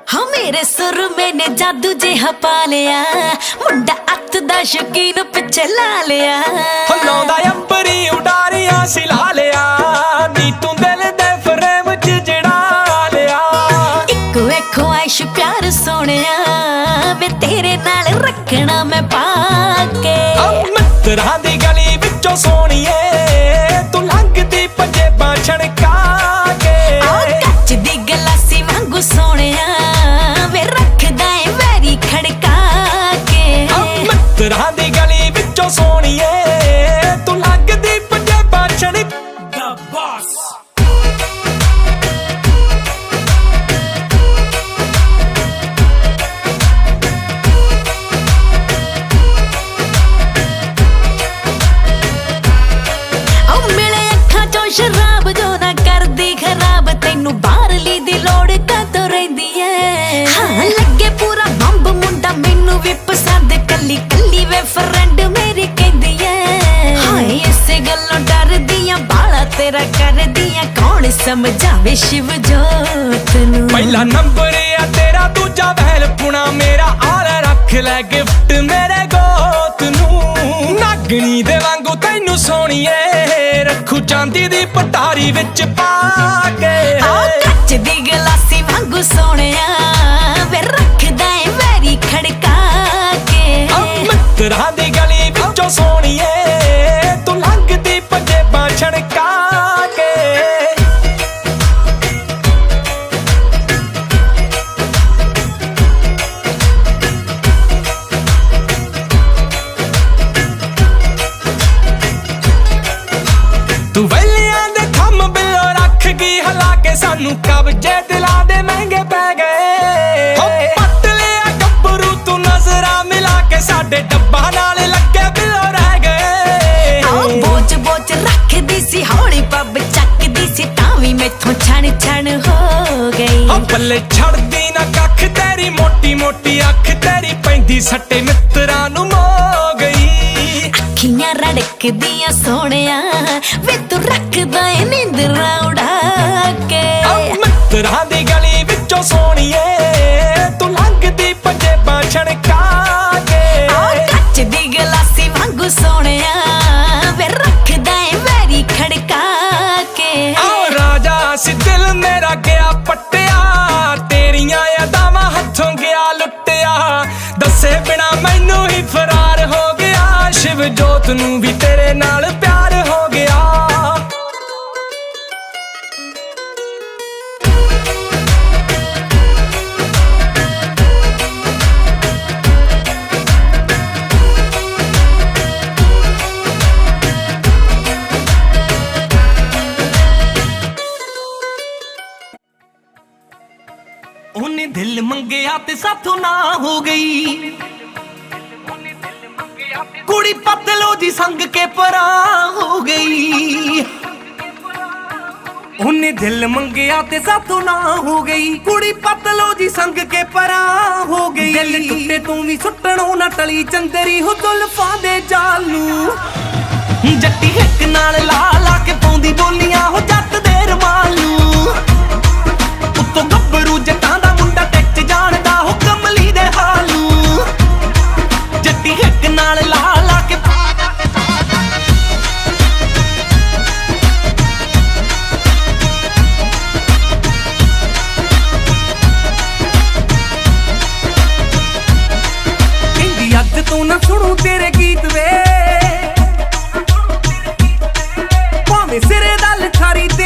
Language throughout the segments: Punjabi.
हाँ मेरे सुर मैंने जादू जिहा पा लिया, मुंडा अत दा शौकीन पिछे ला लिया। लाउंदा अंबरी उडारियां सिला लिया, नी तू दिल दे फ्रेम च जड़ा लिया। इको एक ख्वाहिश प्यार सोनिया, वे तेरे नाल रखना मैं पाके। मित्तरां दी गली विचों सोनिए, तू लंघदी पंजेबां छणका के। कच दी गलासी वांगू सोनिया, वे रखदा है वैरी खड़का के। मित्तरां दी गली विचों सोनिए, तू लंघदी पंजेबां छणका। The Boss शराब जो ना कर दी खराब, तेनू बाहरली दी लोड़ कदों रहिंदी है। हाँ लगे पूरा बंब मुंडा, मैनू भी पसंद कली कली वे फ्रेंड मेरी कहंदी है। हाँ इसे गल्लों डर दियां बाला तेरा कर दियां, कौन समझावे शिव जोत नू। पहला नंबर है तेरा, दूजा वहल पुना मेरा। आल रख ले गिफ्ट मेरे गोत नू, नागणी दे वांगू तैनू सोनिए, रखू चांदी दी पटारी विच पा के। कच दी गलासी वांगू सोनिया, वे रखदा है वैरी खड़का के। मित्तरां दी गली विचों सोनिए, तू लंघदी पंजेबां छणका के। तू वैलियां दे थम बिलो रख गई हला के, सानू कब्जे दिला दे महंगे पै गए। पट लिया गब्बरू तू नजरा मिला के, साडे डब्बा नाल लगे बिलो रह गए। बोझ बोझ रख दी सी हौली पब चक दी सी, तावी मैथों छण छण हो गई। पल्ले छड़दी ना कख तेरी मोटी मोटी अख, तेरी पैंदी सट्टे मित्तरां नू मो गई। अखियां रड़कदियां सोनिया, वे तू रखदा है नींदरां उड़ा के। मित्तरां दी गली विचों सोनिए, तू लंघदी पंजेबां छणका के। कच दी गलासी वांगू सोनिया, वे रखदा है वैरी खड़का के। राजा सी दिल मेरा गया पट्टिया, तेरियां यादावां हथों गया लुटिया। दसे बिना मैनू ही फरार हो गया, शिव जोत नू भी तेरे नाल प्यार हो गया। ਉਹਨੇ ਦਿਲ ਮੰਗਿਆ ਤੇ ਸਾਥੋਂ ਨਾ ਹੋ ਗਈ, ਕੁੜੀ ਪਤਲੋ ਜੀ ਸੰਗ ਕੇ ਪਰਾਂ ਹੋ ਗਈ। ਉਹਨੇ ਦਿਲ ਮੰਗਿਆ ਤੇ ਸਾਥੋਂ ਨਾ ਹੋ ਗਈ, ਕੁੜੀ ਪਤਲੋ ਜੀ ਸੰਗ ਕੇ ਪਰਾਂ ਹੋ ਗਈ। ਦਿਲ ਟੁੱਟੇ ਤੂੰ ਵੀ ਸੁੱਟਣੋਂ ਨਾ ਟਲੀ, ਚੰਦਰੀ ਹੋ ਜ਼ੁਲਫਾਂ ਦੇ ਜਾਲ ਨੂੰ। ਜੱਟੀ ਹਿੱਕ ਨਾਲ ਲਾ ਲਾ ਕੇ ਪਾਉਂਦੀ ਬੋਲੀਆਂ ਹੋ ਜੱਟ ਦੇ ਰਮਾਲ ਨੂੰ। ਉੱਤੋਂ ਗੱਭਰੂ ਜੱਟਾਂ ਦਾ ਮੁੰਡਾ ਟਿੱਚ ਜਾਣਦਾ ਹੋ ਕਮਲੀ ਦੇ ਹਾਲ ਨੂੰ। ਜੱਟੀ ਹਿੱਕ ਨਾਲ ਲਾ ਲਾ ਕੇ ਕਹਿੰਦੀ ਅੱਜ ਤੂੰ ਨਾ ਸੁਣੂ ਤੇਰੇ ਗੀਤ ਵੇ, ਭਾਵੇਂ ਸਿਰੇ ਦਾ ਲਖਾਰੀ ਤੇ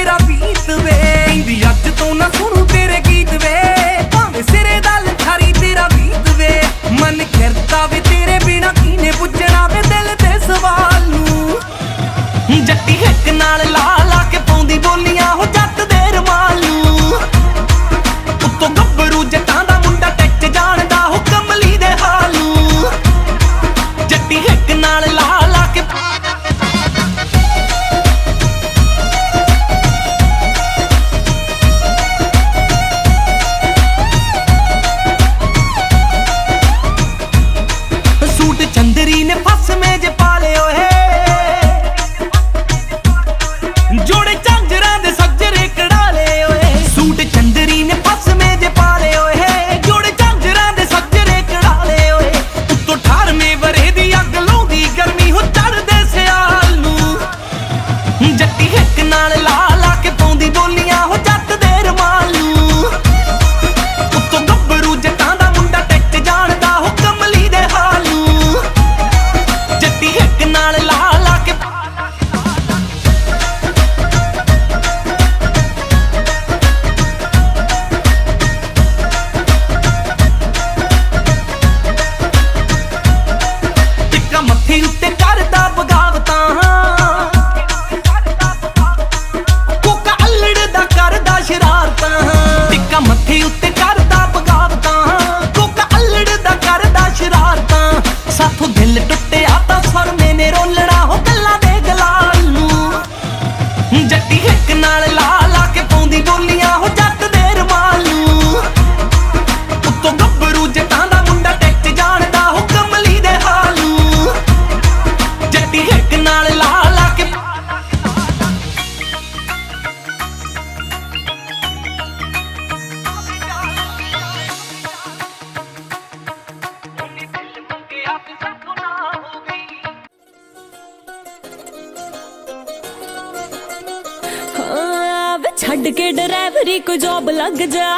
के ड्राइवरी कोई जॉब लग जा,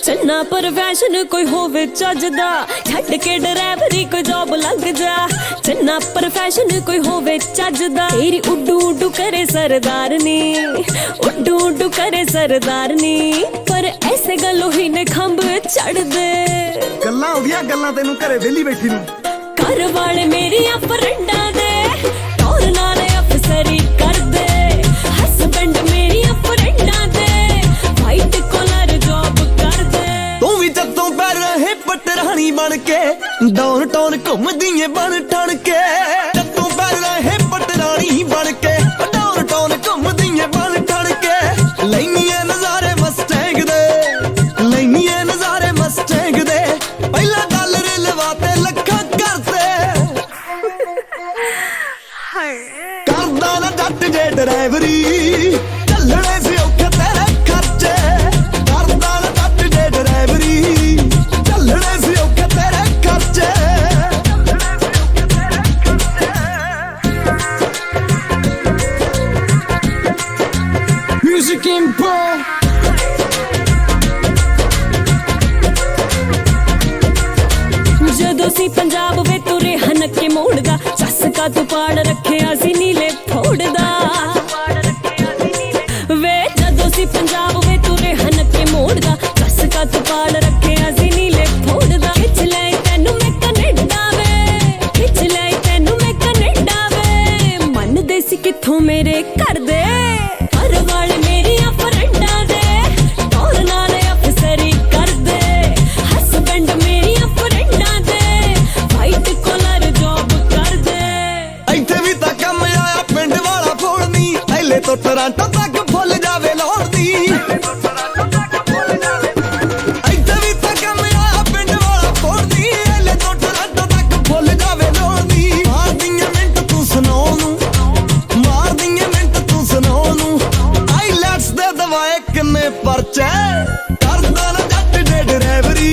चन्ना प्रोफेशन कोई होवे चजदा। छड़ के ड्राइवरी कोई जॉब लग जा, चन्ना प्रोफेशन कोई होवे चजदा। तेरी उड्डू उड्डू करे सरदारनी, उड्डू उड्डू करे सरदारनी, पर ऐसे गलों ही ने खंभ चढ़ दे। गल्लां उदियां गल्लां तेनू घरे वेली बैठी नू घर वाले मेरिया फ्रेंडा दे टोर नाल अफसरी कर दे। हस्बैंड मेरिया फ्रेंडा दे वाइट कॉलर जॉब कर दे। तू भी जदों पै रहे पटरानी बन के डाउन टाउन घूमदी ऐ बन ठण के। जदों पै रहे पटरानी बन के डाउन टाउन घूमदी ऐ बन ठण के। लैनी ऐ नज़ारे मस्टैंग दे, लैनी ऐ नज़ारे मस्टैंग दे। पहला डॉलर लवाते लखा करते, करदा ना जट जे ड्राइवरी, चलने से औखे तेरे खर्चे। करदा ना जट जे ड्राइवरी, चलने से औखे तेरे खर्चे। Music Impo जदों सी पंजाब वे तुरे हनके मोड़दा, चस्का तू पाड़ रखिया सी नीले फोड़दा। वे जदों सी पंजाब वे तुरे हनके मोड़दा, चस्का तू पाड़ रखिया सी नीले फोड़दा। खिच ले तैनू मैं कनेडा वे, खिच ले तैनू मैं कनेडा वे। मन देसी कित्थों मेरे कर दे, घर वाले मेरिया फ्रेंडा दे टोर नाल अफसरी कर दे। हस्बैंड मेरिया फ्रेंडा दे वाइट कॉलर जॉब कर दे। ਇੱਥੇ ਵੀ ਤਾਂ ਕੰਮ ਆਇਆ ਪਿੰਡ ਵਾਲਾ ਫੋੜਨੀ, ਐਲੇ ਤੋਂ ਟੋਰਾਂਟੋ ਤੱਕ ਫੁੱਲ ਜਾਵੇ ਲੋੜ ਦੀ। ਇੱਥੇ ਵੀ ਤਾਂ ਕੰਮ ਆਇਆ ਪਿੰਡ ਵਾਲਾ ਫੋੜਨੀ, ਐਲੇ ਤੋਂ ਟੋਰਾਂਟੋ ਤੱਕ ਫੁੱਲ ਜਾਵੇ ਲੋੜ ਦੀ। ਮਾਰਦੀਆਂ ਮਿੰਟ ਤੂੰ ਸੁਣਾਉ ਨੂੰ, ਮਾਰਦੀਆਂ ਮਿੰਟ ਤੂੰ ਸੁਣਾਉ ਨੂੰ। ਆਈਲੈਟਸ ਦੇ ਦਵਾਏ ਕਿੰਨੇ ਪਰਚੇ, ਕਰਦਾ ਨਾ ਜੱਟ ਦੇ ਡਰਾਈਵਰੀ,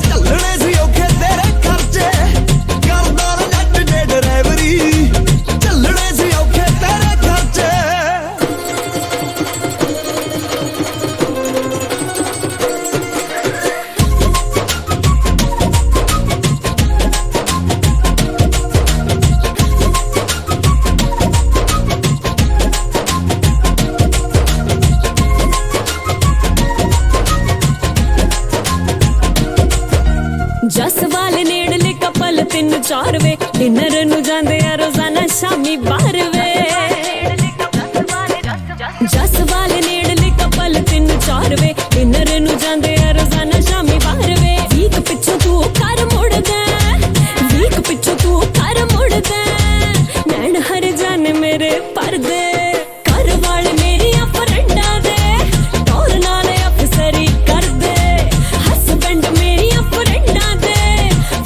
ਚੱਲਣੇ ਸੀ ਔਖੇ ਤੇਰੇ ਖਰਚੇ। ਕਰਦਾ ਨਾ ਜੱਟ ਦੇ ਡਰਾਈਵਰੀ, ਚੱਲਣੇ ਸੀ ਔਖੇ ਤੇਰੇ ਖਰਚੇ। जस वाले नेड़ले कपल 3-4 वे, डिनर नु जांदे आ रोजाना शामी 12 वे। जस वाले नेड़ले कपल 3-4 वे, डिनर नु जांदे आ रोजाना शामी 12 वे। वीक पिछू तू कर मुड़ दे, वीक पिछू तू कर मुड़ दे। नैन हर जाने मेरे पर्दे, घर वाले मेरिया फ्रेंडा दे टोर नाल अफसरी कर दे। हस्बैंड मेरिया फ्रेंडा दे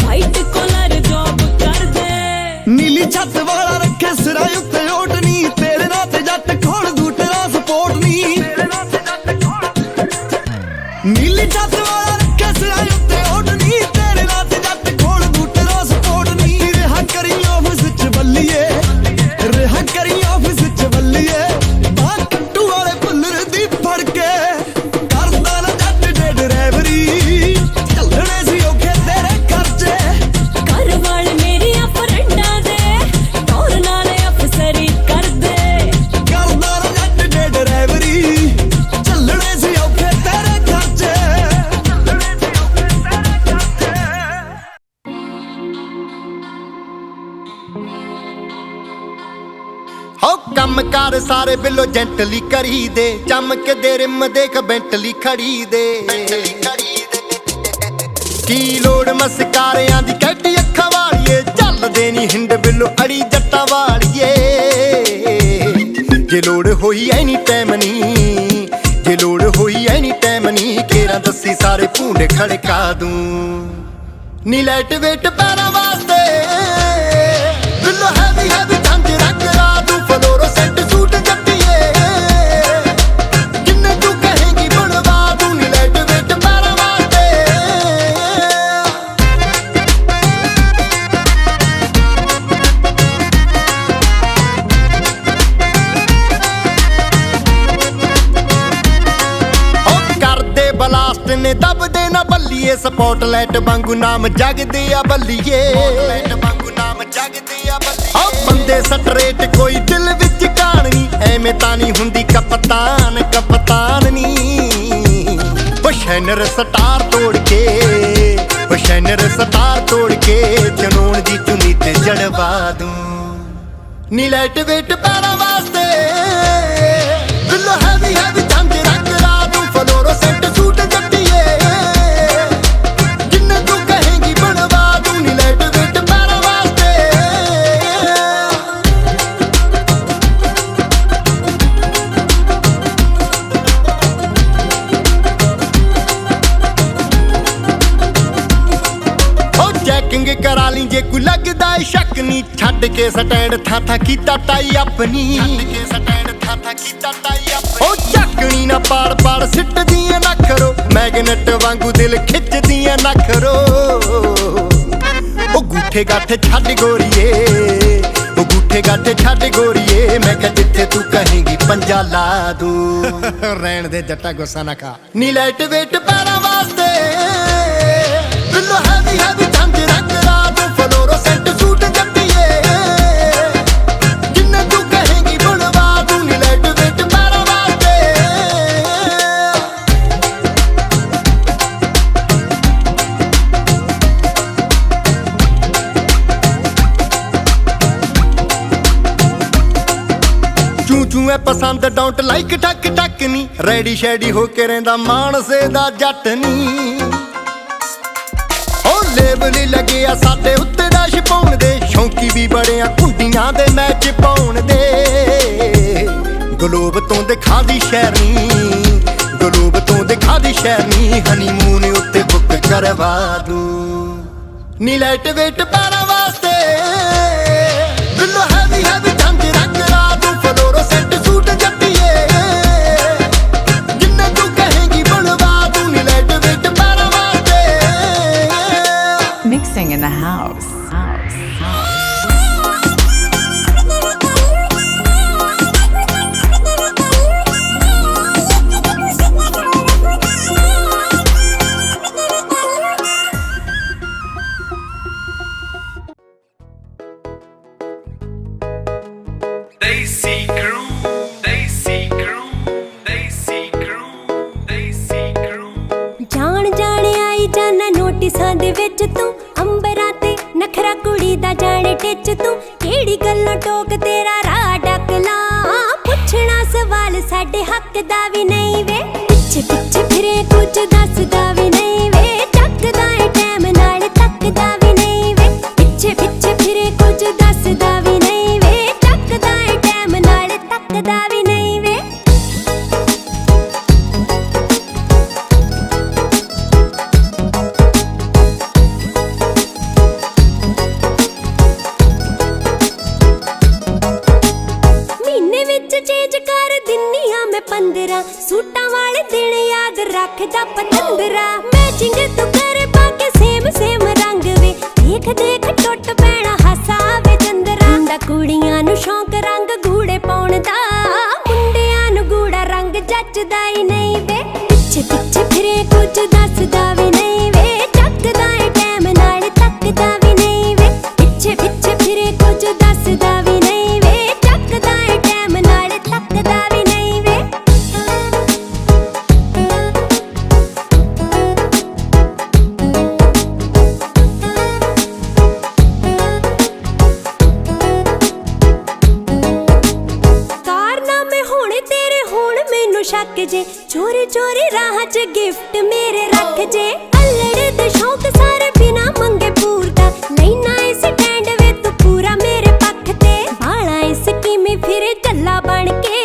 वाइट कॉलर जॉब कर दे। नीली छत वाला रखे सिरा उत्ते ओट नी, तेरे नाल ते जट खोड़ दू तेरा सपोर्ट नी। नीली छत वाला रखे सिरा उत्ते ओट नी, तेरे नाल ते जट खोड़ दू तेरा सपोर्ट नी। रेहा करी ऑफिस च बल्लीए, रेहा करी ऑफिस च बल्लीए। बाह कट्टू वाले पुल्लर दी फड़ के, करदा ना जट दे ड्राइवरी, चलने सी औखे तेरे खर्चे। घर वाले मेरिया फ्रेंडा दे टोर नाल अफसरी कर दे। करदा ना जट दे ड्राइवरी, चलने सी औखे तेरे खर्चे। ਹੋ ਕੰਮ ਕਾਰ ਸਾਰੇ ਬਿੱਲੋ ਜੈਂਟਲੀ ਕਰੀ ਦੇ, ਚਮ ਕੇ ਦੇ ਰਿਮ ਦੇਖ ਬੈਂਟਲੀ ਖੜੀ ਦੇ। ਕੀ ਲੋੜ ਮਸਕਾਰਿਆਂ ਦੀ ਕੱਢੀ ਅੱਖਾਂ ਵਾਲੀਏ, ਚੱਲਦੇ ਨੀ ਹਿੰਡ ਬਿੱਲੋ ਅੜੀ ਜੱਟਾਂ ਵਾਲੀਏ। ਜੇ ਲੋੜ ਹੋਈ ਐਨੀ ਟਾਈਮ ਨੀ, ਜੇ ਲੋੜ ਹੋਈ ਐਨੀ ਟਾਈਮ ਨੀ, ਕੇਰਾਂ ਦੱਸੀ ਸਾਰੇ ਭੂੰਡ ਖੜਕਾ ਦੂੰ ਨੀ। ਲਾਈਟ ਵੇਟ ਪੈਰਾਂ ਵਾਸਤੇ ਬਿੱਲੋ ਹੈਵੀ ਹੈਵੀ ਝੰਜ ਰੰਗ ਰਾ ਦੂੰ। ਫਲੋਰੋਸੈਂਟ ਸੂਟ ਜੱਟੀਏ, ਜਿੰਨੇ ਤੂੰ ਕਹੇਂਗੀ ਬਣਵਾ ਦੂੰ ਨੀ। ਲਾਈਟ ਵੇਟ ਪੈਰਾਂ ਵਾਸਤੇ ਬਲਾਸਟ ਨੇ ਦਬਦੇ ਨਾ ਬੱਲੀਏ ਸਪੌਟਲਾਈਟ ਵਾਂਗੂ ਨਾਮ ਜਗਦੇ ਆ ਬੱਲੀਏ ਆ ਬੰਦੇ ਸਟਰੇਟ ਕੋਈ ਦਿਲ ਵਿੱਚ ਕਾਣ ਨੀ ਐਵੇਂ ਤਾਂ ਨਹੀਂ ਹੁੰਦੀ ਕਪਤਾਨ ਨੀ ਸ਼ੈਨਰ ਸਟਾਰ ਤੋੜ ਕੇ ਚਨੋਣ ਦੀ ਚੁੰਨੀ ਤੇ ਜੜਵਾ ਦੂੰ ਨੀ ਲਾਈਟ ਵੇਟ ਪੈਰਾਂ ਵਾਸਤੇ ਬਿੱਲੋ ਹੈਵੀ ਚੰਦ ਰੰਗ ਲਾ ਦੂੰ ਫਲੋਰੋਸੈਂਟ ਸੂਟ ਜੱਟੀਏ ਜਿੰਨੇ ਤੂੰ ਕਹੇਂਗੀ ਬਣਵਾ ਦੂੰ ਨੀ ਲਾਈਟ ਵੇਟ ਪੈਰਾਂ ਵਾਸਤੇ ਚੈਕਿੰਗ ਕਰਾ ਲਈ ਜੇ ਕੋਈ ਲੱਗਦਾ ਏ ਸ਼ੱਕ ਨੀ ਛੱਡ ਕੇ ਸਟੈਂਡ ਥਾਂ ਕੀਤਾ ਟਾਈ ਆਪਣੀ ਉਹ ਚੱਕਣੀ ਨਾ ਪਾੜ ਸਿੱਟਦੀਆਂ ਨਖਰੋ ਮੈਗਨੇਟ ਵਾਂਗੂ ਦਿਲ ਖਿੱਚਦੀਆਂ ਨਖਰੋ ਉਹ ਗੂਠੇ ਗਾਠੇ ਛੱਡ ਗੋਰੀਏ ਮੈਂ ਕਿਹਾ ਜਿੱਥੇ ਤੂੰ ਕਹੇਂਗੀ ਪੰਜਾ ਲਾ ਦੂੰ ਰਹਿਣ ਦੇ ਜੱਟਾ ਗੁੱਸਾ ਨਾ ਖਾ ਨੀ ਲਾਈਟ ਵੇਟ ਪੈਰਾਂ ਵਾਸਤੇ ਬਿੱਲੋ ਹੈਵੀ ਚੰਦ ਰੰਗ ਲਾ ਦੂੰ ਫਲੋਰੋਸੈਂਟ ਸੂਟ ਜੱਟੀਏ ਜਿੰਨੇ ਤੂੰ ਕਹੇਂਗੀ ਬਣਵਾ ਦੂੰ ਨੀ ਲਾਈਟ ਵੇਟ ਪੈਰਾਂ ਵਾਸਤੇ ਚੂੰ ਐ ਪਸੰਦ ਡੋਂਟ ਲਾਈਕ ਟਕ ਨੀ ਰੈਡੀ ਸ਼ੈਡੀ ਹੋ ਕੇ ਰਹਿੰਦਾ ਮਾਨਸੇ ਦਾ ਜੱਟ ਨੀ ਉਹ ਲੇਬਲ ਲੱਗਿਆ ਸਾਡੇ ਉੱਤੇ ਦਾ ਛਪਾਉਣ ਦੇ ਸ਼ੌਂਕੀ ਵੀ ਬੜਿਆ ਕੁੰਡੀਆਂ ਦੇ ਮੈਚ ਪਾਉਣ ਦੇ ਗਲੋਬ ਤੋਂ ਦਿਖਾ ਦੀ ਸ਼ਹਿਰਨੀ ਹਨੀਮੂਨ ਉੱਤੇ ਬੁੱਕ ਕਰਵਾ ਦੂੰ ਨੀ ਲਾਈਟ ਵੇਟ ਪੈਰਾਂ ਵਾਸਤੇ ਬਿੱਲੋ ਹੈਵੀ ਚੰਦ ਰੰਗ ਲਾ ਦੂੰ ਫਲੋਰੋਸੈਂਟ ਸੂਟ ਜੱਟੀਏ ਜਿੰਨੇ ਤੂੰ ਕਹੇਂਗੀ ਬਣਵਾ ਦੂੰ ਨੀ ਲਾਈਟ ਵੇਟ ਪੈਰਾਂ ਵਾਸਤੇ Mixing in the house. ਜਾਣ ਆਈ ਜਾਨਾ ਨੋਟਿਸਾਂ ਦੇ ਵਿੱਚ ਤੂੰ ਅੰਬਰਾਂ ਤੇ ਨਖਰਾ ਕੁੜੀ ਦਾ ਜਾਣੇ ਟਿੱਚ ਤੂੰ ਕਿਹੜੀ ਗੱਲੋਂ ਟੋਕ ਤੇਰਾ ਰਾਹ ਡੱਕ ਲਾ ਪੁੱਛਣਾ ਸਵਾਲ ਸਾਡੇ ਹੱਕ ਦਾ ਵੀ ਨਹੀਂ ਵੇ ਪਿੱਛੇ ਫਿਰੇ ਕੁਝ ਦੱਸਦਾ ਵੀ ਨਹੀਂ ਵੇ ਚੱਕਦਾ ਏ ਟਾਈਮ ਨਾਲ ਤੱਕਦਾ ਵੀ ਨਹੀਂ ਵੇ ਪਿੱਛੇ ਫਿਰੇ ਕੁਝ ਦੱਸਦਾ ਵੀ ਨਹੀਂ ਵੇ ਚੱਕਦਾ ਏ ਟਾਈਮ ਨਾਲ ਤੱਕਦਾ ਵੀ ਨਹੀਂ ਵੇ ਚੇਂਜ ਕਰ ਦਿੰਨੀ ਆ ਮੈਂ 15 ਸੂਟਾਂ ਵਾਲੇ ਦਿਨ ਯਾਦ ਰੱਖਦਾ ਪਤੰਦਰਾ ਮੈਚਿੰਗ ਤੂੰ ਕਰ ਪਾ ਕੇ ਸੇਮ ਰੰਗ ਵੇ ਦੇਖ ਟੁੱਟ ਪੈਣਾ ਹਾਸਾ ਵੇ ਚੰਦਰਾ ਦਾ ਕੁੜੀਆਂ ਨੂੰ ਸ਼ੌਂਕ ਰੰਗ ਗੂੜੇ ਪਾਉਣ ਦਾ ਮੁੰਡਿਆਂ ਨੂੰ ਗੂੜਾ ਰੰਗ ਜੱਚਦਾ ਹੀ ਨਹੀਂ ਵੇ ਪਿੱਛੇ ਫਿਰੇ ਕੁਝ ਦੱਸਦਾ ਵੀ ਨਹੀਂ ਵੇ ਚੱਕਦਾ ਏ ਟਾਈਮ ਨਾਲ ਤੱਕਦਾ ਵੀ ਨਹੀਂ ਵੇ ਪਿੱਛੇ ਫਿਰੇ ਕੁਝ ਦੱਸਦਾ ਵੀ ਨਹੀਂ ਵੇ ਚੱਕਦਾ ਏ ਟਾਈਮ ਨਾਲ ਤੱਕਦਾ ਵੀ ਨਹੀਂ ਵੇ ਕਾਰਨਾਮੇ ਹੋਣੇ ਤੇਰੇ ਹੋਣ ਮੈਨੂੰ ਸ਼ੱਕ ਜੇ ਚੋਰੀ ਰਾਹ 'ਚ ਗਿਫਟ ਮੇਰੇ ਰੱਖ ਜੇ ਅਲੜੇ ਦੇ ਸ਼ੌਕ ਸਾਰੇ ਬਿਨਾ ਮੰਗੇ ਪੂਰਦਾ ਲੈਣਾ ਏ ਸਟੈਂਡ ਵੇ ਤੂੰ ਪੂਰਾ ਮੇਰੇ ਪੱਖ ਤੇ ਬਾਲਾ ਏ ਸਕੀਮੀ ਫਿਰੇ ਚੱਲਾ ਬਣ ਕੇ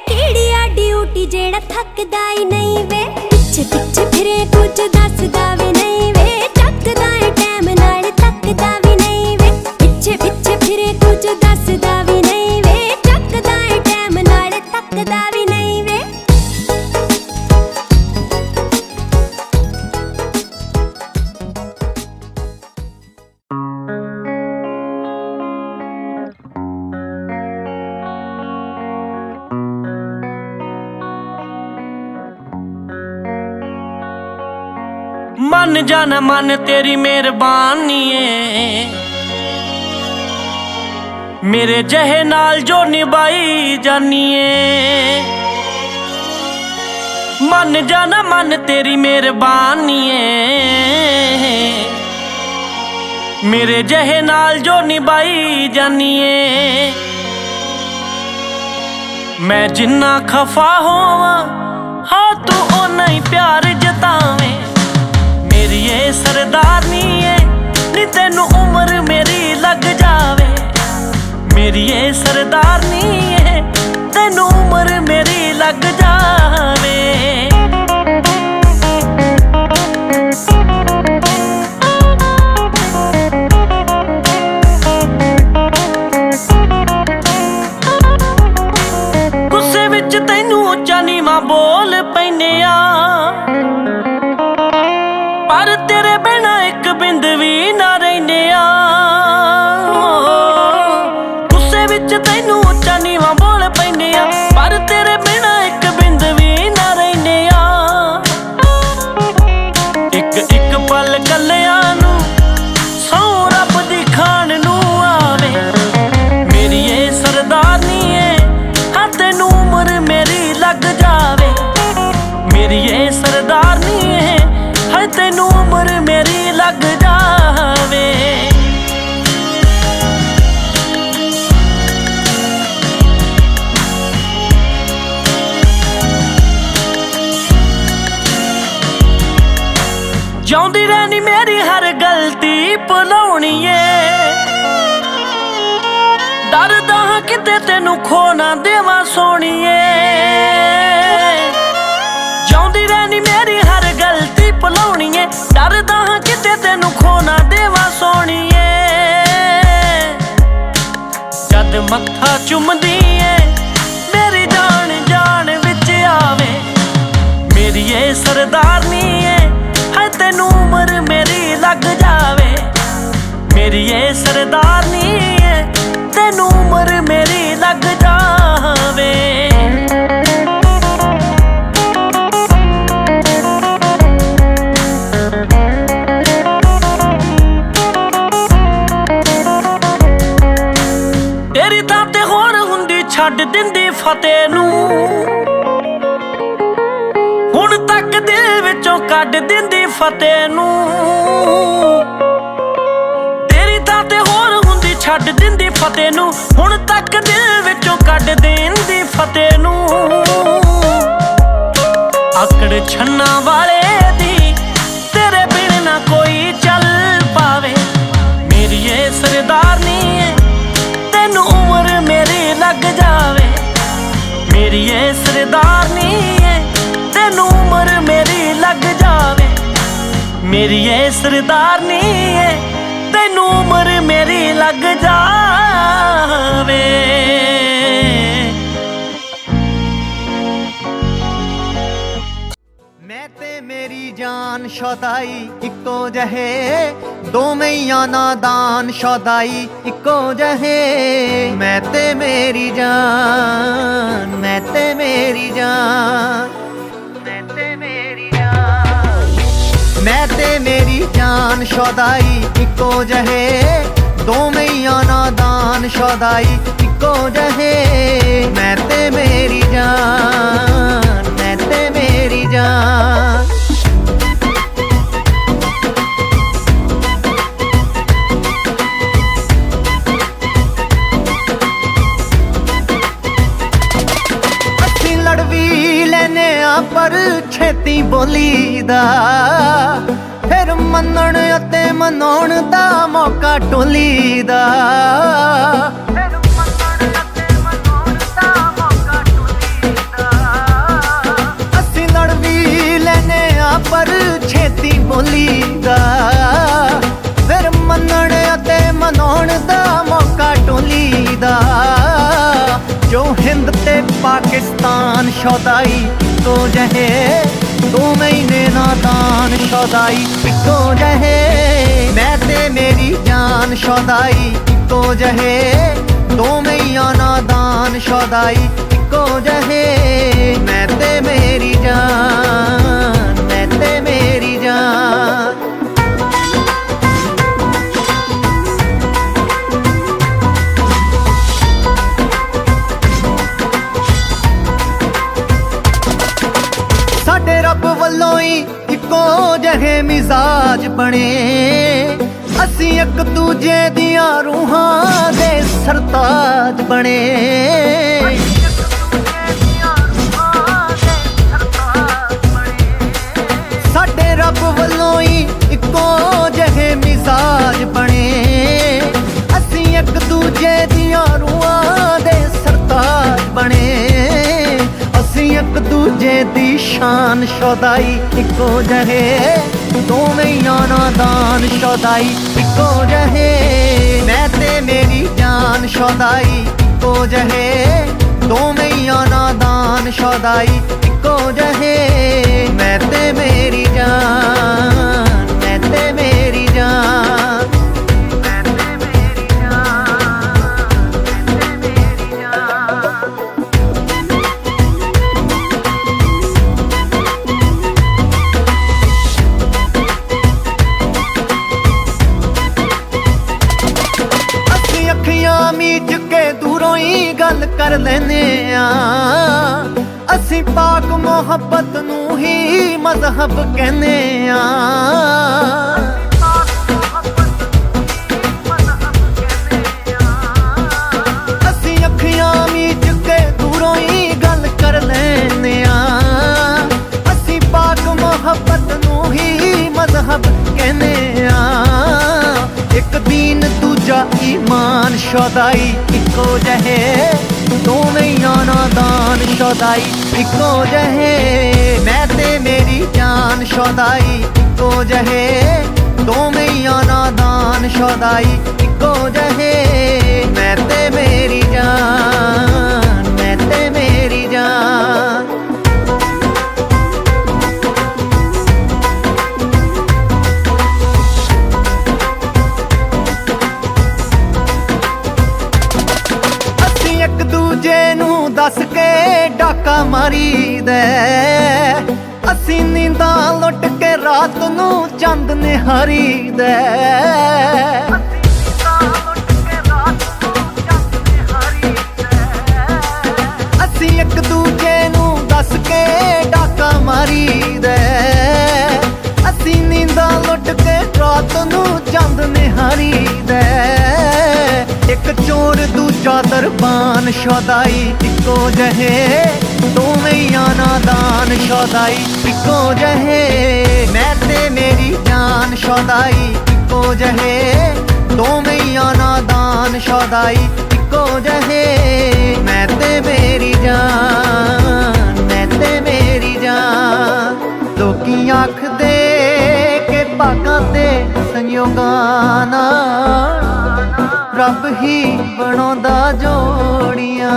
ਕਿਹੜੀ ਆ ਡਿਊਟੀ ਜਿਹੜਾ ਥੱਕਦਾ ਹੀ ਨਹੀਂ ਵੇ ਪਿੱਛੇ ਫਿਰੇ ਕੁਝ ਦੱਸਦਾ ਵੀ ਨਹੀਂ ਵੇ ਚੱਕਦਾ ਏ ਟਾਈਮ ਨਾਲ ਤੱਕਦਾ ਵੀ ਨਹੀਂ ਵੇ ਪਿੱਛੇ ਫਿਰੇ ਕੁਝ ਦੱਸਦਾ ਵੀ ਨਹੀਂ ਵੇ ਚੱਕਦਾ ਏ ਟਾਈਮ ਨਾਲ ਤੱਕਦਾ ਵੀ ਨਹੀਂ ਵੇ मन जाना मन तेरी मेहरबानी है, मेरे जहे नाल जो निभाई जानिए। मन जाना मन तेरी मेहरबानी है, मेरे जहे नाल जो निभाई जानिए। मैं जिन्ना खफा होवां हाँ तू ओना ही प्यार जतावे। मेरी ये सरदारनी है नी तेनू उम्र मेरी लग जावे। मेरी ये सरदारनी है तेनू उम्र मेरी लग जावे। गुस्से विच तैनू उच्चा नीवां बोल पैने आ, पर तेरे बिना एक बिंद भी ना रहिने आ। गुस्से विच तैनू उच्चा नीवां बोल पैने आ, पर तेरे बिना एक बिंद भी ना रहिने आ। एक एक पल कल्लियां नू सौ रब दी खान नू आवे। मेरी ये सरदारनी है हाँ तेनू उम्र मेरी लग जावे। मेरी ये सरदारनी है हाँ तेनू उम्र मेरी लग जावे। जाउंदी रहनी मेरी हर गलती भुलाउणी है, डरदा हां किते तेनू खो ना देवां सोहणीए। जाउंदी रहनी मेरी हर गलती भुलाउणी है, डरदा हां किते तेनू खो ना देवां सोहणीए। जद मत्था चुमदी है मेरी जान जान विच आवे। मेरी ये सरदारनी है हाय तेनू उम्र मेरी लग जावे। मेरी ये सरदारनी है तेनू उम्र मेरी लग जावे। तेरी तां ते होर हुंदी छड्ड दिंदी फतेह नू, हुण तक दिल विचों कढ दिंदी फतेह नू। तेरी तां ते होर हुंदी छड्ड दिंदी फतेह नू, हुण तक दिल विचों कढ दिंदी फतेह नू। आकड़ छन्ना वाले दी तेरे बिन ना कोई चल पावे। मेरी ये सरदारनी है तेनू उम्र मेरी लग जावे। मेरी ये सरदारनी है तेनू उम्र मेरी लग जावे। मेरी ये सरदारनी है तेनू उम्र मेरी लग जावे। मैं ते मेरी जान शौदाई इक्को जहे, दोवें नादान शौदाई इक्को जहे। मैं ते मेरी जान, मैं ते मेरी जान, मैं ते मेरी जान, मैं ते मेरी जान शौदाई इक्को जहे, दोवें नादान शौदाई इक्को जहे। मैं ते मेरी जान, मैं ते मेरी जान। असीं लड़ भी लेने आ पर छेती बोलीदा, फिर मनण अते मनाउण दा मौका टोलीदा। असीं लड़ भी लेने आ पर छेती बोलीदा, फिर मनण अते मनाउण दा मौका टोलीदा। जो हिंद ते पाकिस्तान शौदाई इक्को जहे, दो महीने नादान शौदाई इक्को जहे। मैं ते मेरी जान शौदाई इक्को जहे, दो महीना नादान शौदाई इक्को जहे। मैं ते मेरी जान, मैं ते मेरी जान। ਇੱਕੋ ਜਿਹੇ ਮਿਜ਼ਾਜ ਬਣੇ ਅਸੀਂ ਇੱਕ ਦੂਜੇ ਦੀਆਂ ਰੂਹਾਂ ਦੇ ਸਰਤਾਜ ਬਣੇ ਸਾਡੇ ਰੱਬ ਵੱਲੋਂ ਹੀ ਇੱਕੋ ਜਿਹੇ ਮਿਜ਼ਾਜ ਬਣੇ ਅਸੀਂ ਇੱਕ ਦੂਜੇ ਦੀਆਂ ਰੂਹਾਂ ਦੇ ਸਰਤਾਜ ਬਣੇ ਅਸੀਂ ਇੱਕ ਦੂਜੇ ਦੀ ਸ਼ਾਨ ਸ਼ੁਦਾਈ ਇੱਕੋ ਜਿਹੇ ਦੋਵੇਂ ਨਾਦਾਨ ਸ਼ੁਦਾਈ ਇੱਕੋ ਜਿਹੇ ਮੈਂ ਤੇ ਮੇਰੀ ਜਾਨ ਸ਼ੁਦਾਈ ਇੱਕੋ ਜਿਹੇ ਦੋਵੇਂ ਨਾਦਾਨ ਸ਼ੁਦਾਈ ਇੱਕੋ ਜਿਹੇ ਮੈਂ ਤੇ ਮੇਰੀ ਜਾਨ ਮੈਂ ਤੇ ਮੇਰੀ ਜਾਨ ਮੈਂ ਤੇ ਮੇਰੀ ਜਾਨ ਮੈਂ ਤੇ ਮੇਰੀ ਜਾਨ ਅੱਖੀਆਂ ਮੀਚ ਕੇ ਦੂਰੋਂ ਹੀ ਗੱਲ ਕਰ ਲੈਨੇ ਆ ਅਸੀਂ ਪਾਕ ਮੁਹੱਬਤ ਨੂੰ ਹੀ ਮਜ਼ਹਬ ਕਹਿੰਦੇ ਆ ਅਸੀਂ ਅੱਖੀਆਂ ਮੀਚ ਕੇ ਦੂਰੋਂ ਹੀ ਗੱਲ ਕਰ ਲੈਨੇ ਆ ਅਸੀਂ ਪਾਕ ਮੁਹੱਬਤ ਨੂੰ ਹੀ ਮਜ਼ਹਬ ਕਹਿੰਦੇ ਆ ਇੱਕ ਦੀਨ ਦੂਜਾ ਈਮਾਨ ਸ਼ੁਦਾਈ ਇੱਕੋ ਜਿਹੇ ਦੋਵੇਂ ਨਾਦਾਨ ਸ਼ੁਦਾਈ ਇੱਕੋ ਜਿਹੇ ਮੈਂ ਤੇ ਮੇਰੀ ਜਾਨ ਸ਼ੁਦਾਈ ਇੱਕੋ ਜਿਹੇ ਦੋਵੇਂ ਨਾਦਾਨ ਸ਼ੁਦਾਈ ਇੱਕੋ ਜਿਹੇ ਮੈਂ ਤੇ ਮੇਰੀ ਜਾਨ ਮੈਂ ਤੇ ਮੇਰੀ ਜਾਨ ਇੱਕ ਦੂਜੇ ਨੂੰ ਦੱਸ ਕੇ ਡਾਕਾ ਮਾਰੀਦਾ ਅਸੀਂ ਨੀਂਦਾਂ ਲੁੱਟ ਕੇ ਰਾਤ ਨੂੰ ਚੰਦ ਨਿਹਾਰੀਦਾ ਅਸੀਂ ਇੱਕ ਦੂਜੇ ਨੂੰ ਦੱਸ ਕੇ ਡਾਕਾ ਮਾਰੀਦਾ ਅਸੀਂ ਨੀਂਦਾਂ ਲੁੱਟ ਕੇ ਰਾਤ ਨੂੰ ਚੰਦ ਨਿਹਾਰੀਦਾ ਇੱਕ ਚੋਰ ਦੂਜਾ ਦਰਬਾਨ ਸ਼ੁਦਾਈ ਇੱਕੋ ਜਿਹੇ ਦੋਵੇਂ ਨਾਦਾਨ ਸ਼ੁਦਾਈ ਇੱਕੋ ਜਿਹੇ ਮੈਂ ਤੇ ਮੇਰੀ ਜਾਨ ਸ਼ੁਦਾਈ ਇੱਕੋ ਜਿਹੇ ਦੋਵੇਂ ਨਾਦਾਨ ਸ਼ੁਦਾਈ ਇੱਕੋ ਜਿਹੇ ਮੈਂ ਤੇ ਮੇਰੀ ਜਾਨ ਮੈਂ ਤੇ ਮੇਰੀ ਜਾਨ ਲੋਕੀ ਆਖਦੇ ਕਿ ਭਾਗਾਂ ਤੇ ਸੰਯੋਗਾਂ ਨਾਲ ਰੱਬ ਹੀ ਬਣਾਉਂਦਾ ਜੋੜੀਆਂ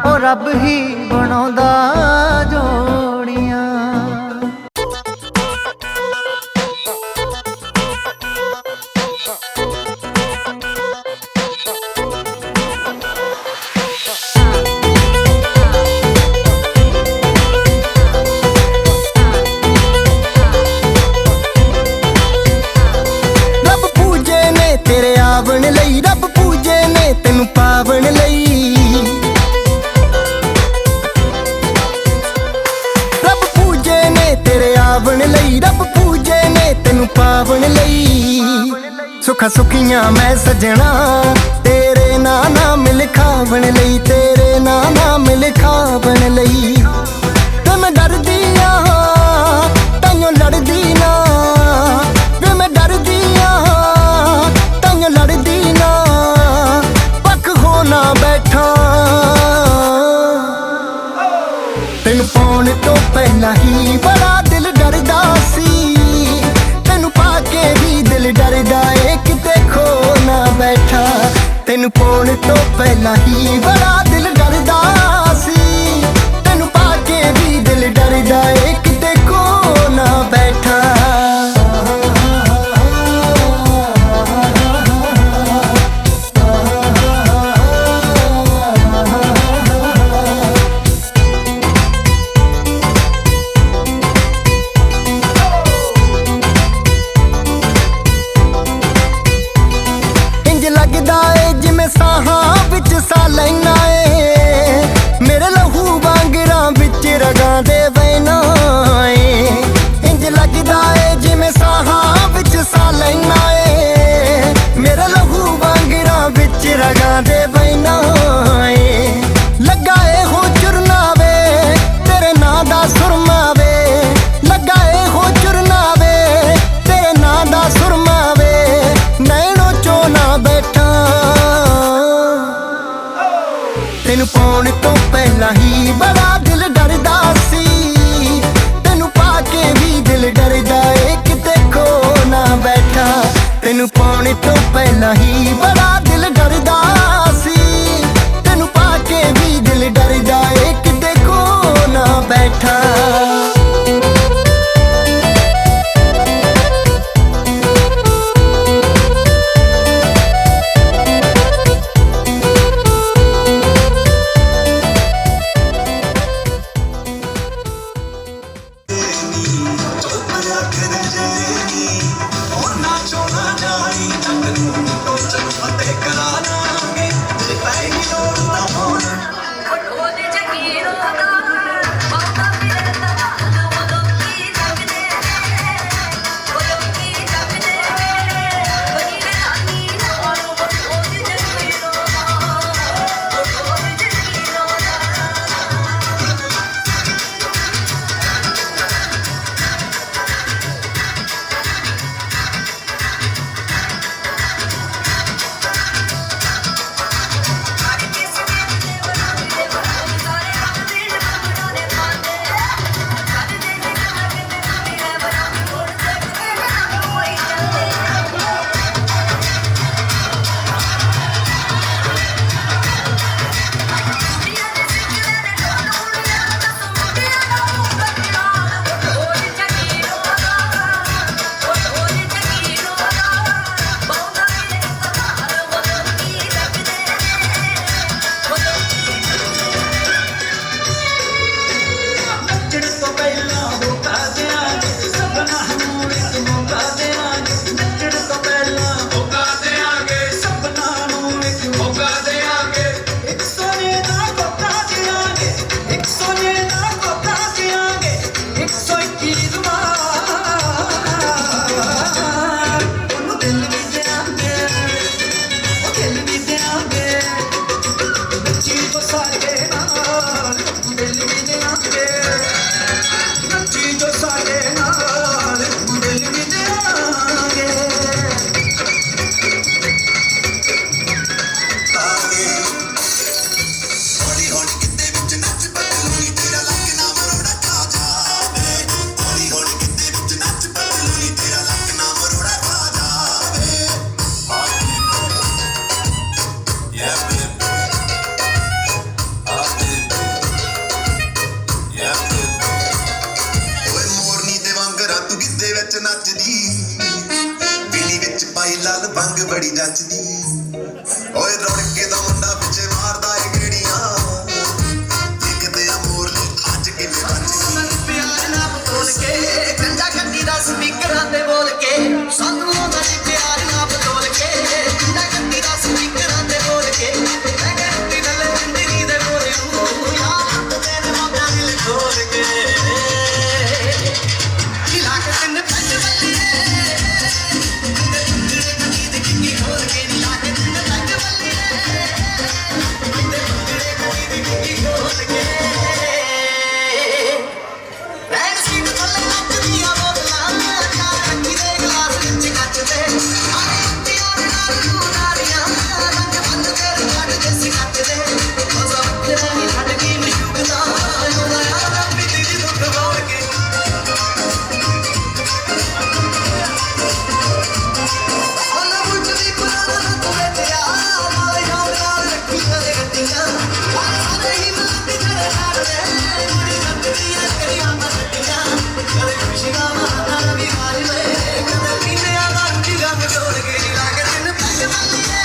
ਉਹ ਰੱਬ ਹੀ ਬਣਾਉਂਦਾ ਜੋੜੀਆਂ ਤੇਰੇ ਆਵਣ ਲਈ ਰੱਬ ਪੂਜੇ ਨੇ ਤੈਨੂੰ ਪਾਵਣ ਲਈ ਰੱਬ ਪੂਜੇ ਨੇ ਤੇਰੇ ਆਵਣ ਲਈ ਰੱਬ ਪੂਜੇ ਨੇ ਤੈਨੂੰ ਪਾਵਣ ਲਈ ਸੁੱਖਾਂ ਸੁੱਖੀਆਂ ਮੈਂ ਸਜਣਾ ਤੇਰੇ ਨਾਂ ਨਾਮ ਲਿਖਾਵਣ ਲਈ ਤੇਰੇ ਨਾਂ ਨਾਮ ਲਿਖਾਵਣ ਲਈ ਤੇ ਮੈਂ ਡਰਦੀ ਆ ਤਾਈਓ ਲੜਦੀ ਨਾ ਵੇ ਮੈਂ ਡਰਦੀ ਆ ਲੜਦੀ ਨਾ ਪੱਖ ਹੋ ਨਾ ਬੈਠਾ ਤੈਨੂੰ ਪਾਉਣ ਤੋਂ ਪਹਿਲਾਂ ਹੀ ਬੜਾ ਦਿਲ ਡਰਦਾ ਸੀ ਤੈਨੂੰ ਪਾ ਕੇ ਵੀ ਦਿਲ ਡਰਦਾ ਏ ਕਿਤੇ ਖੋ ਨਾ ਬੈਠਾ ਤੈਨੂੰ ਪਾਉਣ ਤੋਂ ਪਹਿਲਾਂ ਹੀ ਬੜਾ ਦਿਲ ਡਰਦਾ ਸੀ ਤੈਨੂੰ ਪਾ ਕੇ ਹੋਕਾ ਦਿਆਂਗੇ ਸਭਨਾਂ ਨੂੰ ਇੱਕ ਮੌਕਾ ਦਿਆਂਗੇ ਨੱਚਣ ਤੋਂ ਪਹਿਲਾਂ ਹੋਕਾ ਦਿਆਂਗੇ ਸਭਨਾਂ ਨੂੰ ਇੱਕ ਮੌਕਾ ਦਿਆਂਗੇ ਇੱਕ ਸੋਨੇ ਦਾ ਕੋਕਾ ਦਿਆਂਗੇ ਇੱਕ ਸੋਨੇ ਦਾ ਕੋਕਾ ਦਿਆਂਗੇ 121 ਦੁਆਰ ਉਹਨੂੰ ਦਿਲ ਵੀ ਦਿਆਂਗੇ ਉਹ ਦਿਲ ਵੀ ਦਿਆਂਗੇ ਨੱਚੀ ਜੋ ਸਾਡੇ ਨਾਲ ਦਿਲ ਵੀ ਦਿਆਂਗੇ ਨੱਚੀ ਜੋ ਸਾਡੇ ਨਾਲ ਦਿਲ ਵੀ ਦਿਆਂਗੇ ਹੌਲੀ ਹੌਲੀ ਕਿਤੇ ਵਿੱਚ ਨੱਚ ਬਦਲੂਈ ਤੇਰਾ ਲੱਕ ਨਾ ਮਰੋੜਾ ਖਾ ਜਾਵੇ ਹੌਲੀ ਹੌਲੀ ਕਿਤੇ ਵਿੱਚ ਨੱਚ ਬਦਲੂਈ ਤੇਰਾ ਲੱਕ ਨਾ ਮਰੋੜਾ ਖਾ ਜਾਵੇ ਓਏ ਮੋਰਨੀ ਤੇ ਵਾਂਗਰਾ ਤੂੰ ਗਿੱਧੇ ਵਿੱਚ ਨੱਚਦੀ ਪੀਲੀ ਵਿੱਚ ਪਾਈ ਲਾਲ ਭੰਗ ਬੜੀ ਜੱਚਦੀ ਓਏ ਰੌਣਕੇ ਦਾ ਮੁੰਡਾ ਪਿੱਛੇ ਮਾਰਦਾ ਏ ਗੇੜੀਆਂ ਦੇਖਦੇ ਆ ਮੋਰਨੀ ਅੱਜ ਕਿਵੇਂ ਵੱਜਦੀ ਪਿਆਰ ਨਾ ਬੋਲ ਕੇ ਗੰਜਾ ਗੱਡੀ ਦਾ ਸਪੀਕਰਾਂ ਤੇ ਬੋਲ ਕੇ ਸਾਨੂੰ ਉਹਨਾਂ ਦੀ ਪਿਆਰ ਨਾ ਬੋਲ ਕੇ ਗੰਜਾ ਗੱਡੀ ਦਾ ਸਪੀਕਰਾਂ ਤੇ ਬੋਲ ਕੇ ਮੈਂ ਗੱਡੀ ਨਾਲ ਜ਼ਿੰਦਗੀ ਦੇ ਬੋਲੇ ਨੂੰ ਯਾਰ ਤੇਰੇ ਮੌਕਾ ਦਿਲ ਖੋਲ ਕੇ ਲਾ ਕੇ ਤਿੰਨ ਪੰਜ ਬੱਲੀਏ ਤੇ ਤੁੰਦਰੇ ਗੱਡੀ ਦੇ ਕਿੰਨੀ ਖੋਲ ਕੇ ਲਾ ਕੇ ਤਿੰਨ ਪੰਜ ਬੱਲੀਏ ਤੇ ਤੁੰਦਰੇ ਗੱਡੀ ਦੇ ਕਿੰਨੀ ਖੋਲ ਕੇ ਰੈਡ ਸੀਟ ਥੱਲੇ ਨੱਚਦੀਆਂ ਬੋਤਲਾਂ ਚਾਰ ਰੱਖੀ ਦੇ ਗਲਾਸ ਵਿੱਚ ਕੱਚਦੇ ਆਰੇ ਪਿਆਰ ਨਾਲ ਤੂੰ ਨਾਰੀਆਂ ਰੰਗ ਬੰਦ ਤੇਰੇ ਜੜ ਦੇ ਸਿੱਕਦੇ ਉਹ ਸਭ ਤੇਰੀ ਛੱਡ ਕੇ ਮਸ਼ੂਕਦਾ ਉਹਦਾ ਯਾਰ ਆਪਣੀ ਤੇਰੀ ਦੁੱਖ ਬੋਲ ਕੇ ਉਹਨਾਂ ਮੁੱਝਦੀ ਪੁਰਾਣਾ ਤੁਰੇ ਤੇ ਆ ਨਾਲ ਯਾਰ ਰੱਖੀ ਕਦੇ ਗੱਡੀਆਂ ਸਾਰੇ ਹੀ ਮਿਲਦੇ ਜਰੇ ਹਾਰਦੇ ਮੁੜੀ ਗੱਡੀਆਂ ਕਰੀਆਂ ਮੱਟੀਆਂ ਕਦੇ ਖੁਸ਼ੀਆਂ ਮਾਰਦਾ ਵੀ ਹਾਲ ਵੇ ਕਦੇ ਪੀਨੇ ਆ ਦਾ ਰੁੱਟੀ ਗੰਗ ਜੋੜ ਕੇ ਲਾ ਕੇ ਦਿਨ ਪੱਗ ਬੱਲੀਏ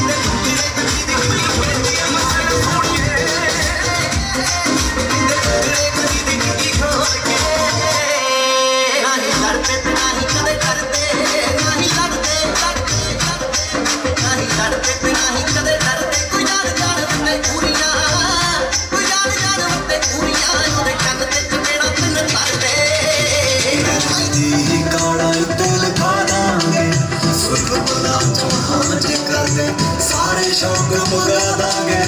ਤੇ ਕੁੱਤੀ ਦੇ ਕੁੱਤੀ ਦੀ ਕੁੜੀ ਖੇਡੀਆਂ ਮਾਰ ਖੋੜ ਕੇ ਤੇ ਕੁੱਤੀ ਦੀ ਕੁੜੀ ਖੋਲ ਕੇ ਨਹੀਂ ਲੜਦੇ ਤੇ ਨਹੀਂ ਕਦੇ ਡਰਦੇ ਨਹੀਂ ਲੜਦੇ ਨਹੀਂ ਲੜਦੇ ਤੇ ਨਹੀਂ ਕਦੇ ਡਰਦੇ ਕੋਈ ਜਾਣ ਉੱਤੇ ਪੂਰੀਆਂ ਕੋਈ ਜਾਣ ਉੱਤੇ ਪੂਰੀਆਂ ਉਹਦੇ ਕੰਨ ਤੇ ਚਪੇੜਾ ਤਿੰਨ ਤਰਦੇ ਜੀ ਕਾਲਾ ਤੇਲ ਖਾ ਦਾਂਗੇ ਸੁਰਗ ਬੁਲਾ ਚਮਹਾਂ ਚ ਕਰਦੇ ਸਾਰੇ ਸ਼ੌਕ ਮੁਗਾ ਦਾਂਗੇ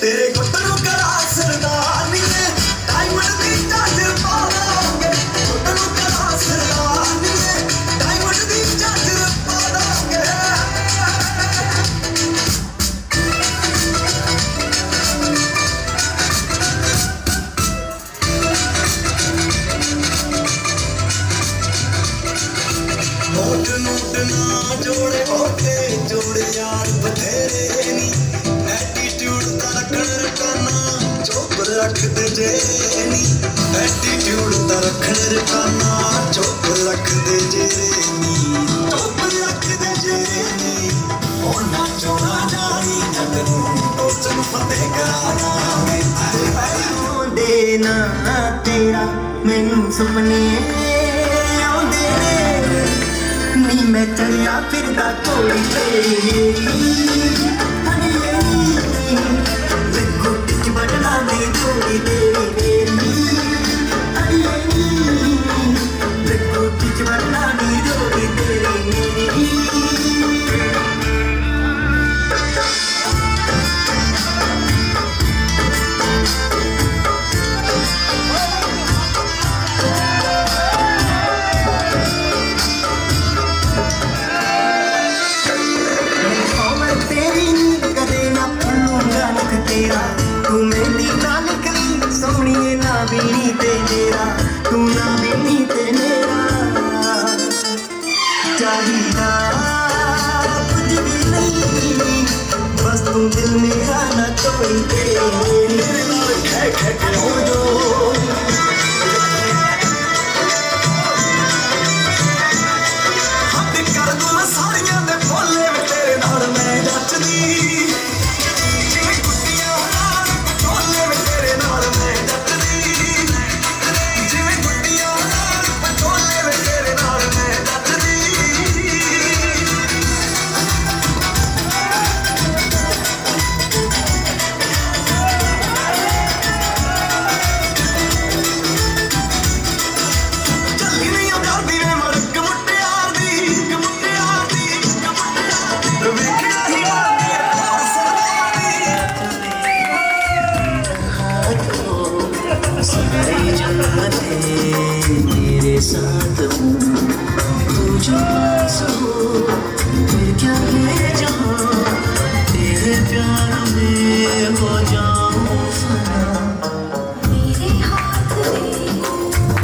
ਤੇਰੇ ਗੁੱਟ ਨੂੰ ਕਰਾ ਸਰਦਾਰਨੀ ਨੇ ਡਾਇਮੰਡ ਦੀ ਚਾਦਰ ਪਾ ਦਾਂਗੇ ਗੁੱਟ ਨੂੰ ਕਰਾ ਸਰਦਾਰਨੀ ਨੇ ਡਾਇਮੰਡ ਦੀ ਚਾਦਰ ਪਾ ਦਾਂਗੇ ਨੋਟ ਨੋਟ ਨਾ ਜੋੜੇ ਓਕੇ ਜੋੜੇ ਯਾਰ ਬਥੇਰੇ ਨੀ ਐਟੀਟਿਊਡ ਦਾ ਰੱਖਣ ਰਕਾਨਾ ਚੁੱਪ ਰੱਖਦੇ ਜੇ ਨੀ ਐਟੀਟਿਊਡ ਦਾ ਰੱਖਣ ਰਕਾਨਾ ਚੁੱਪ ਰੱਖਦੇ ਜੇ ਨੀ ਚੁੱਪ ਰੱਖਦੇ ਜੇ ਨੀ ਉਹਨਾਂ ਚੋਣਾ ਜਾਣੀ ਜਗ ਨੂੰ ਟੋਚਨ ਫਤਿਹ ਕਰਾਵਾਂਗੇ ਦੇ ਨਾ ਤੇਰਾ ਮੈਨੂੰ ਸੁਪਨੇ ਆਉਂਦੇ ਨੇ ਨੀ ਮੈਂ ਚੜਿਆ ਫਿਰਦਾ ਕੋੜੀ ਤੇਰੀ ਵੇਖੋ ਟਿਚ ਬੜਨਾ ਦੀ ਕੋੜੀ ਤੇਰੀ ਵੇਖੋ ਟਿਚ ਬੜਨਾ ਦੀ ਕੋੜੀ ਤੇਰੀ ਤੂੰ ਮਹਿੰਦੀ ਨਾ ਨਿਕਲੀ ਸੋਹਣੀਏ ਨਾ ਬੀਨੀ ਤੇ ਮੇਰਾ ਤੂੰ ਨਾ ਬੀਨੀ ਤੇ ਮੇਰਾ ਚਾਹੀਦਾ ਕੁਝ ਵੀ ਨਹੀਂ ਬਸ ਤੂੰ ਦਿਲ ਮੇਰਾ ਨਾ ਤੋੜੀ ਤੇਰੇ ਨਾਲ ਖੈ ਖੈ ਕੇ ਹੋ ਜੋ ਹੱਥ ਕਰ ਦੂੰ ਮੈਂ ਸਾੜੀਆਂ ਦੇ ਫੋਲੇ ਵੇ ਤੇਰੇ ਨਾਲ ਮੈਂ ਜੱਚਦੀ ਜਿਵੇਂ ਕੁੱਤੀਆਂ ਨਾਲ ਟੋਲੇ ਵੇ ਤੇਰੇ ਨਾਲ ਮੈਂ तेरे साथ हूँ तू जो पास हो फिर क्या है जहाँ तेरे प्यार में हो जाऊँ फना मेरे हाथ में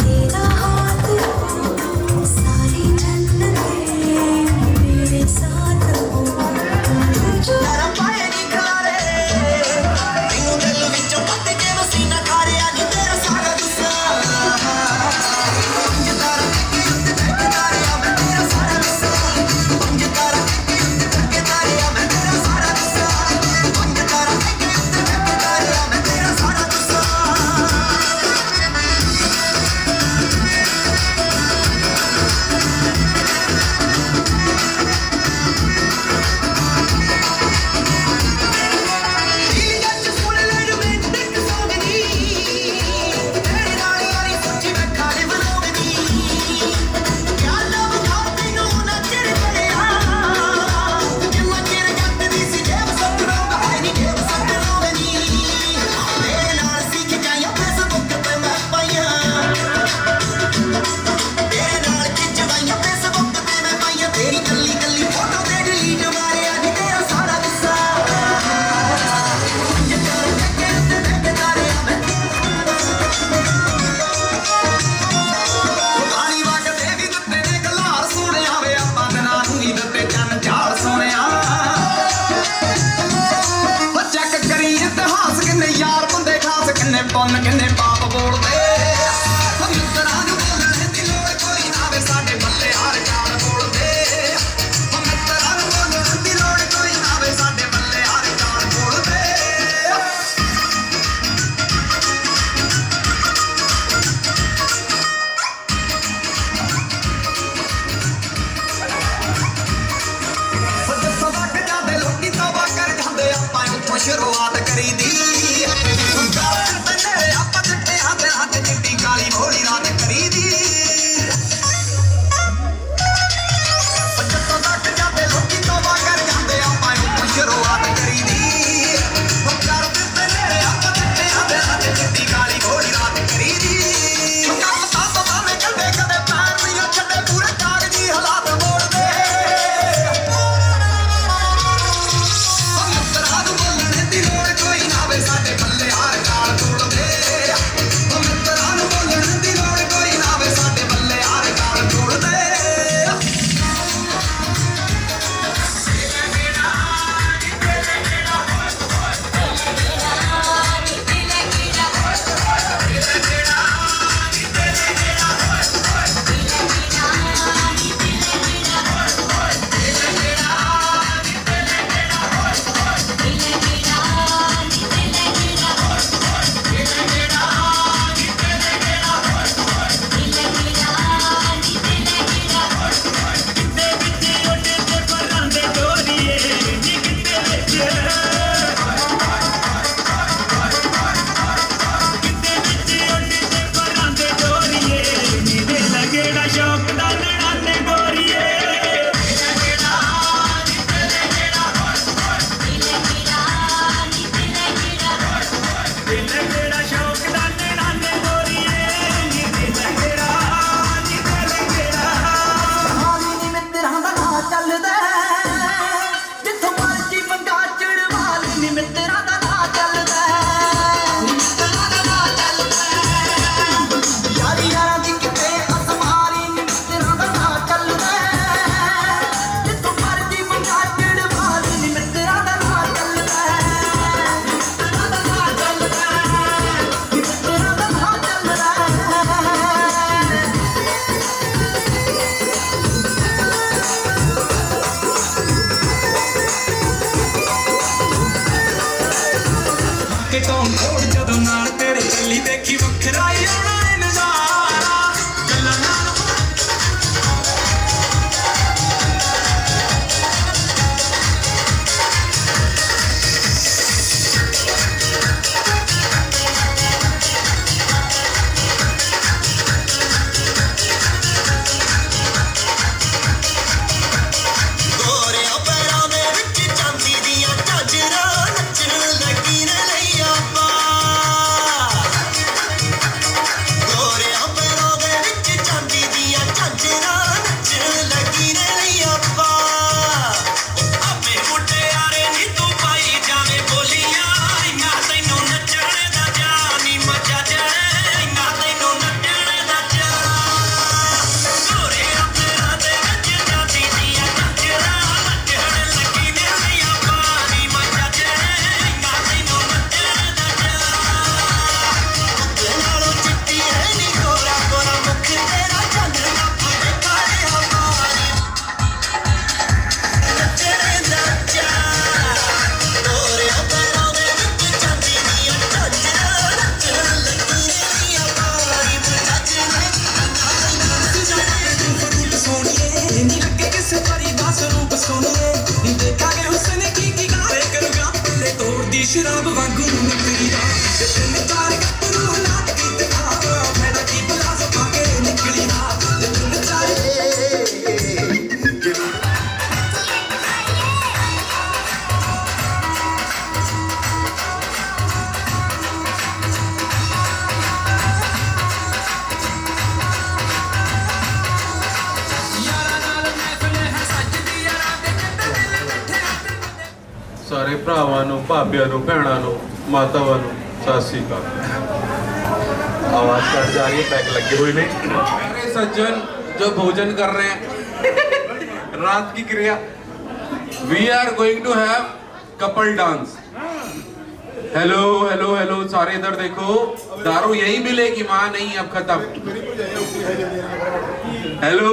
तेरा हाथ हो सारी जन्नतें मेरे साथ हो तू जो नरम पाए नी खलारे तैनू दिल विचों पट के वसीना खा रिया नी तेरा सारा गुस्सा पंज तारा के उत्ते बैठदा रिया मैं तेरा सारा गुस्सा पंज तारा के उत्ते बैठदा रिया मैं तेरा सारा गुस्सा पंज तारा के उत्ते बैठदा रिया मैं तेरा सारा गुस्सा ਨੀ ਜੱਜ ਸੁਣ ਲੈ ਰੋਮਾਂਟਿਕ ਸੌਂਗ ਨੀ ਤੇਰੇ ਨਾਲ ਯਾਰੀ ਸੱਚੀ ਮੈਂ ਖਾਣੇ ਬਣਾਉਣੀ ਕਿਆ ਲਵ ਜਾ ਤੈਨੂੰ ਨਾ ਚਿਰ ਕਰਿਆ ਜਿੰਨਾ ਚਿਰ ਗੱਤਦੀ ਸੀ ਜੇਬ ਸੱਟਣਾ ਹੈ ਨੀ ਜੇਬ ਸੱਟਣਾ ਨੀ ਤੇਰੇ ਨਾਲ ਸਿੱਖ ਜਾਇਆ ਫੇਸਬੁੱਕ ਤੇ ਮੈਂ ਪਾਈਆਂ ਤੇਰੇ ਨਾਲ ਖਿੱਚਵਾਈਆਂ ਫੇਸਬੁੱਕ ਤੇ ਮੈਂ ਪਾਈਆਂ ਤੇਰੀ ਕੱਲੀ ਕੱਲੀ ਫੋਟੋ ਤੇ ਡਿਲੀਟ ਮਾਰਿਆ ਨੀ ਤੇਰਾ ਸਾਰਾ ਗੁੱਸਾ ਪਾਣੀ ਵਗਦੇ ਵੀ ਦਿੱਤੇ ਨੇ ਗਲਾਰ ਸੋਹਣਿਆ ਵੇ ਆਪਾਂ ਦਿਨਾਂ ਨੂੰ ਹੀ ਦਿੱਤੇ ਚੰਨ ਝਾੜ ਸੋਹਣਿਆ ਹੋ ਚੈੱਕ ਕਰੀ ਇਤਿਹਾਸ ਕਿੰਨੇ ਯਾਰ ਬੰਦੇ ਖਾਸ ਕਿੰਨੇ ਪੁੰਨ ਕਿੰਨੇ ਪਾਪ ਬੋਲਦੇ ਹੋ ਮਿੱਤਰਾਂ ਨੂੰ ਬੋਲਣ ਦੀ ਲੋੜ ਕੋਈ ਨਾ ਵੇ ਸਾਡੇ ਬੱਲੇ ਹਰ ਚਾਲ ਬੋਲਦੇ ਹੋ ਮਿੱਤਰਾਂ ਨੂੰ ਬੋਲਣ ਦੀ ਲੋੜ ਕੋਈ ਨਾ ਵੇ ਸਾਡੇ ਬੱਲੇ ਹਰ ਚਾਲ ਬੋਲਦੇ ਜਿੱਥੋਂ ਤੱਕ ਜਾਂਦੇ ਲੋਕੀ ਤੌਬਾ ਕਰ ਜਾਂਦੇ ਆਪਾਂ ਉੱਥੋਂ ਸ਼ੁਰੂਆਤ ਕਰੀਦੀ ਗਾਲਾਂ ਤੇ ਨੇੜੇ ਆਪਾਂ ਚਿੱਟੇ ਹੱਥ ਚਿੱਟੀ ਕਾਲੀ ਭੋਲੀ ਰਾਤ ਕਰੀਦੀ ਜਿੱਥੋਂ ਤੱਕ ਜਾਂਦੇ ਲੋਕੀ ਤੌਬਾ ਕਰ ਜਾਂਦੇ ਆਪਾਂ ਉੱਥੋਂ ਸ਼ੁਰੂਆਤ ਕਰੀਦੀ ਗਾਲਾਂ ਤੇ ਨੇੜੇ ਆਪਾਂ ਚਿੱਟੇ ਹੱਥ ਚਿੱਟੀ ਕਾਲੀ ਭੋਲੀ ਰਾਤ ਕਰੀਦੀ ਕੰਮ ਤਾਂ ਮੈਂ ਕਦੇ ਕਦੇ ਪੈਰ ਨਹੀਂ ਛੱਡੇ ਪੂਰੇ ਕਾਗਜ਼ੀ ਹਾਲਾਤ ਮੋੜਦੇ ਮਿੱਤਰਾਂ ਨੂੰ ਬੋਲਣ ਦੀ ਲੋੜ ਕੋਈ ਨਾ ਵੇ ਸਾਡੇ ਬੱਲੇ ਹਾਰ ਕਾਲ ਤੋੜਦੇ ਮਿੱਤਰਾਂ ਨੂੰ ਬੋਲਣ ਦੀ ਲੋੜ ਕੋਈ ਨਾ ਵੇ ਸਾਡੇ ਬੱਲੇ ਹਾਰ ਕਾਲ ਤੋੜਦੇ ਹਾਲੀ ਨੀ ਮਿੱਤਰਾਂ ਦਾ ਨਾਂ ਚੱਲਦਾ ਜਿੱਥੋਂ ਮਰਜੀ ਪੰਗਾ ਚੜਵਾ ਲਈ ਨੀ ਮਿੱਤਰਾਂ ਦਾ ਨਾਂ ਚੱਲਦਾ ਮਿੱਤਰਾਂ ਦਾ ਨਾਂ ਚੱਲਦਾ ਯਾਰੀ ਯਾਰਾਂ ਦੀ ਕਿਤੇ ਅਸਮਾਰੀ ਨੀ ਮਿੱਤਰਾਂ ਦਾ ਨਾਂ ਚੱਲਦਾ ਜਿੱਥੋਂ ਮਰਜੀ ਪੰਗਾ ਚੜਵਾ ਲਈ ਨੀ ਮਿੱਤਰਾਂ ਦਾ ਨਾਂ ਚੱਲਦਾ ਮਿੱਤਰਾਂ ਦਾ ਨਾਂ ਚੱਲਦਾ ਮਿੱਤਰਾਂ ਦਾ ਨਾਂ ਚੱਲਦਾ ਕਿਤੋਂ ਥੋੜ ਜਦੋਂ ਨਾਲ ਤੇਰੇ ਚੱਲੀ ਦੇਖੀ ਵੱਖਰਾ ਹੀ ਆਉਣਾ ਏ ਨਜ਼ਾਰਾ ਗੱਲਾਂ ਨਾਲ ਗੋਰਿਆਂ ਪੈਰਾਂ ਦੇ ਵਿੱਚ ਚਾਂਦੀ ਦੀਆਂ ਝਾਂਜਰਾਂ ਨੱਚਣ ਲੱਗੀ ਨੇ ਲਈਆਂ ਪਾ ਸਾਰੇ ਭਰਾਵਾਂ ਨੂੰ, ਭਾਬਿਆਂ ਨੂੰ, ਭੈਣਾਂ ਨੂੰ, ਮਾਤਾਵਾਂ ਨੂੰ ਸਤਿ ਸ਼੍ਰੀ ਅਕਾਲ। आवाज कट जा रही है, पैक लगे हुए ने। मेरे सज्जन जो भोजन कर रहे हैं रात की क्रिया, we are going to have couple dance. Hello hello hello, सारे इधर देखो, दारू यही मिलेगी, माँ नहीं अब खत्म। हेलो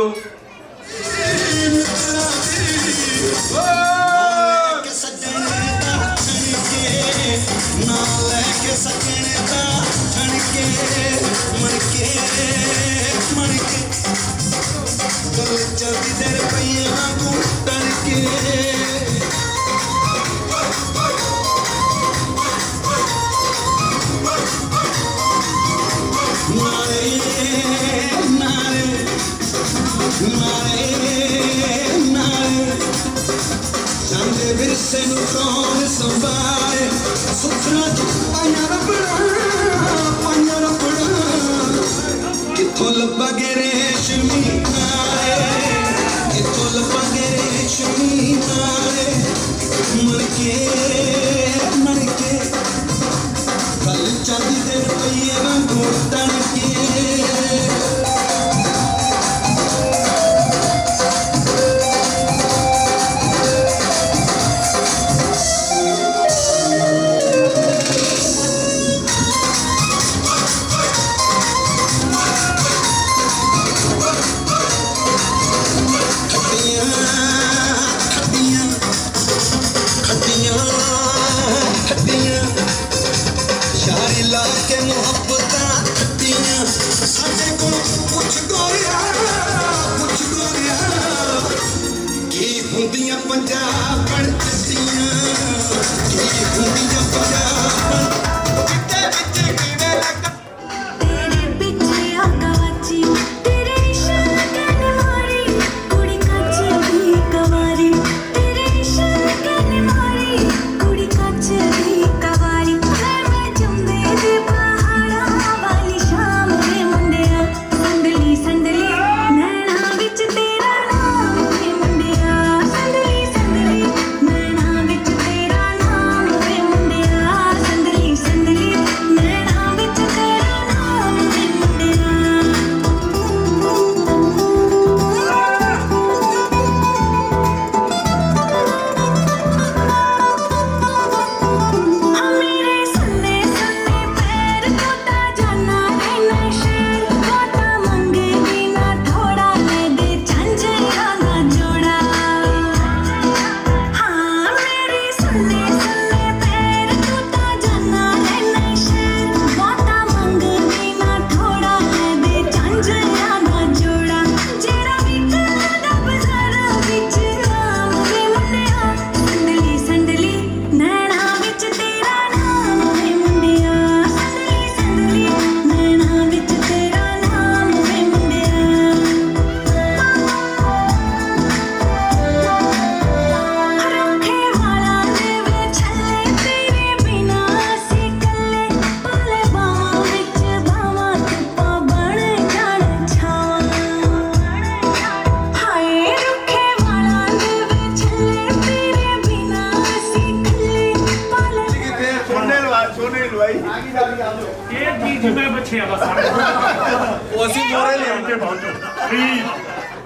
चलती तेरे पैया को तड़के नारे नारे नारे नारे चांदे विरसे नु कौन संभाले सुखना पाया रबड़ा किथों लब्बागे रेशमी नारे किथों लब्बागे रेशमी नारे मरके कल चलदी दे रुपये वांगू तड़के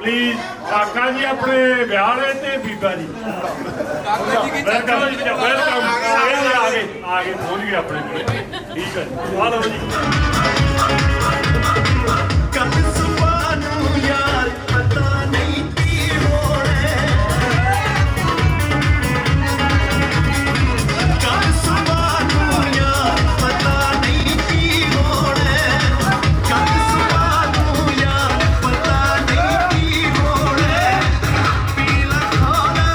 प्लीज काका जी अपने ब्याह वाले ते बीबा जी वेलकम वेलकम आगे पहुंच गए अपने कोले ठीक है आ लो जी कब सुबह नू यार पता नहीं की होने कब सुबह नू यार पता नहीं की होने कब सुबह नू यार पता नहीं की होने पीला खाना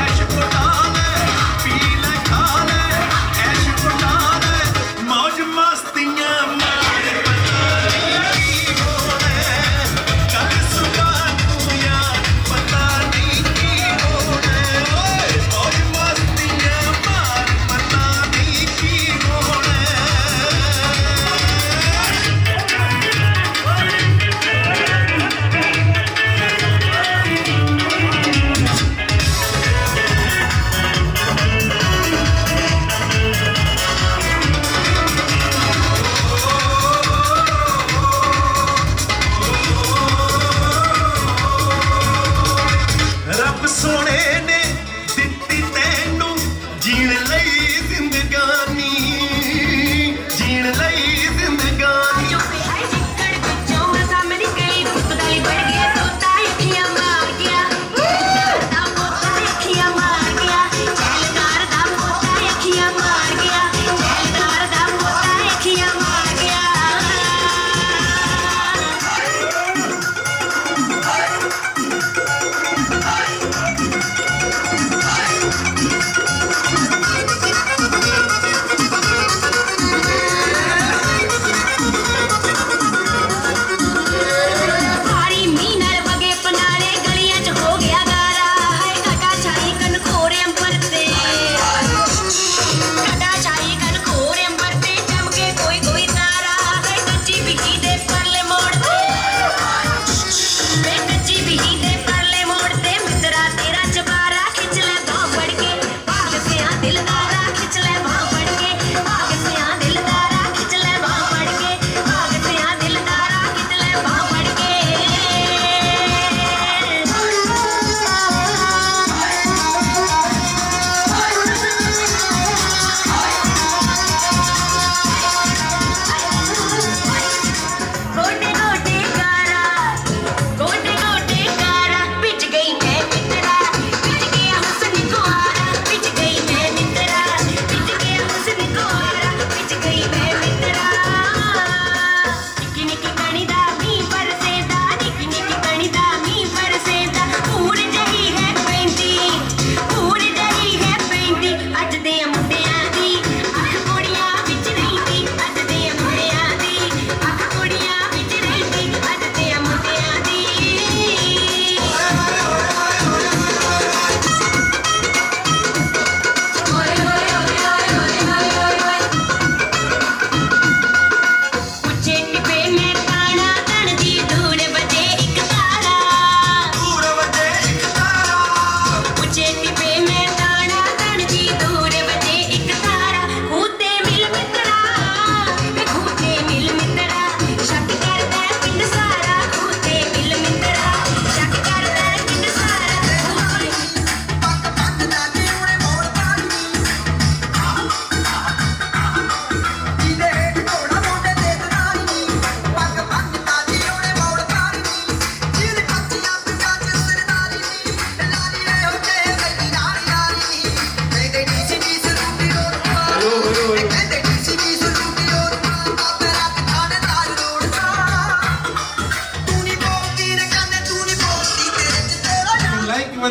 ऐश पटाने पीला खाना ऐश पटाने मौज मस्तियां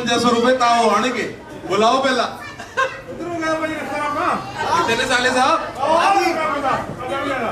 5500 रुपए ताओ आने बुलाओ पहला ਉਧਰੋਂ ਗਿਆ ਭਾਈ ਇਸ ਤਰ੍ਹਾਂ ਆਪਾਂ कितने साले साहब ਆਹ ਬੰਦਾ ਮੇਰਾ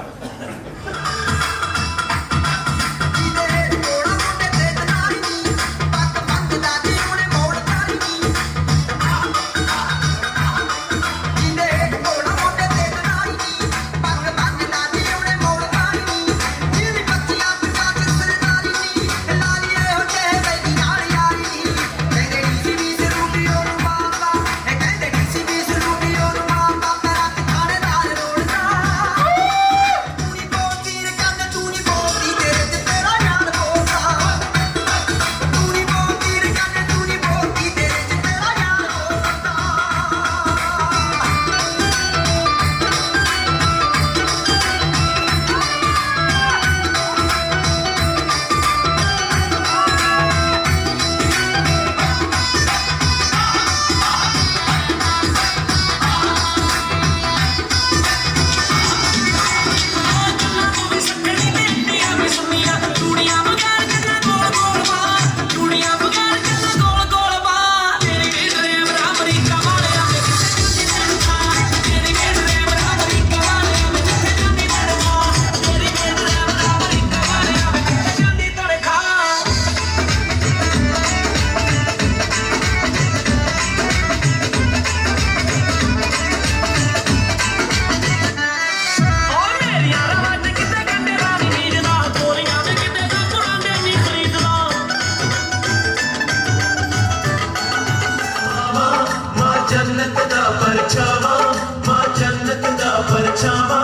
जन्नत दा परछावा मां जन्नत दा परछावा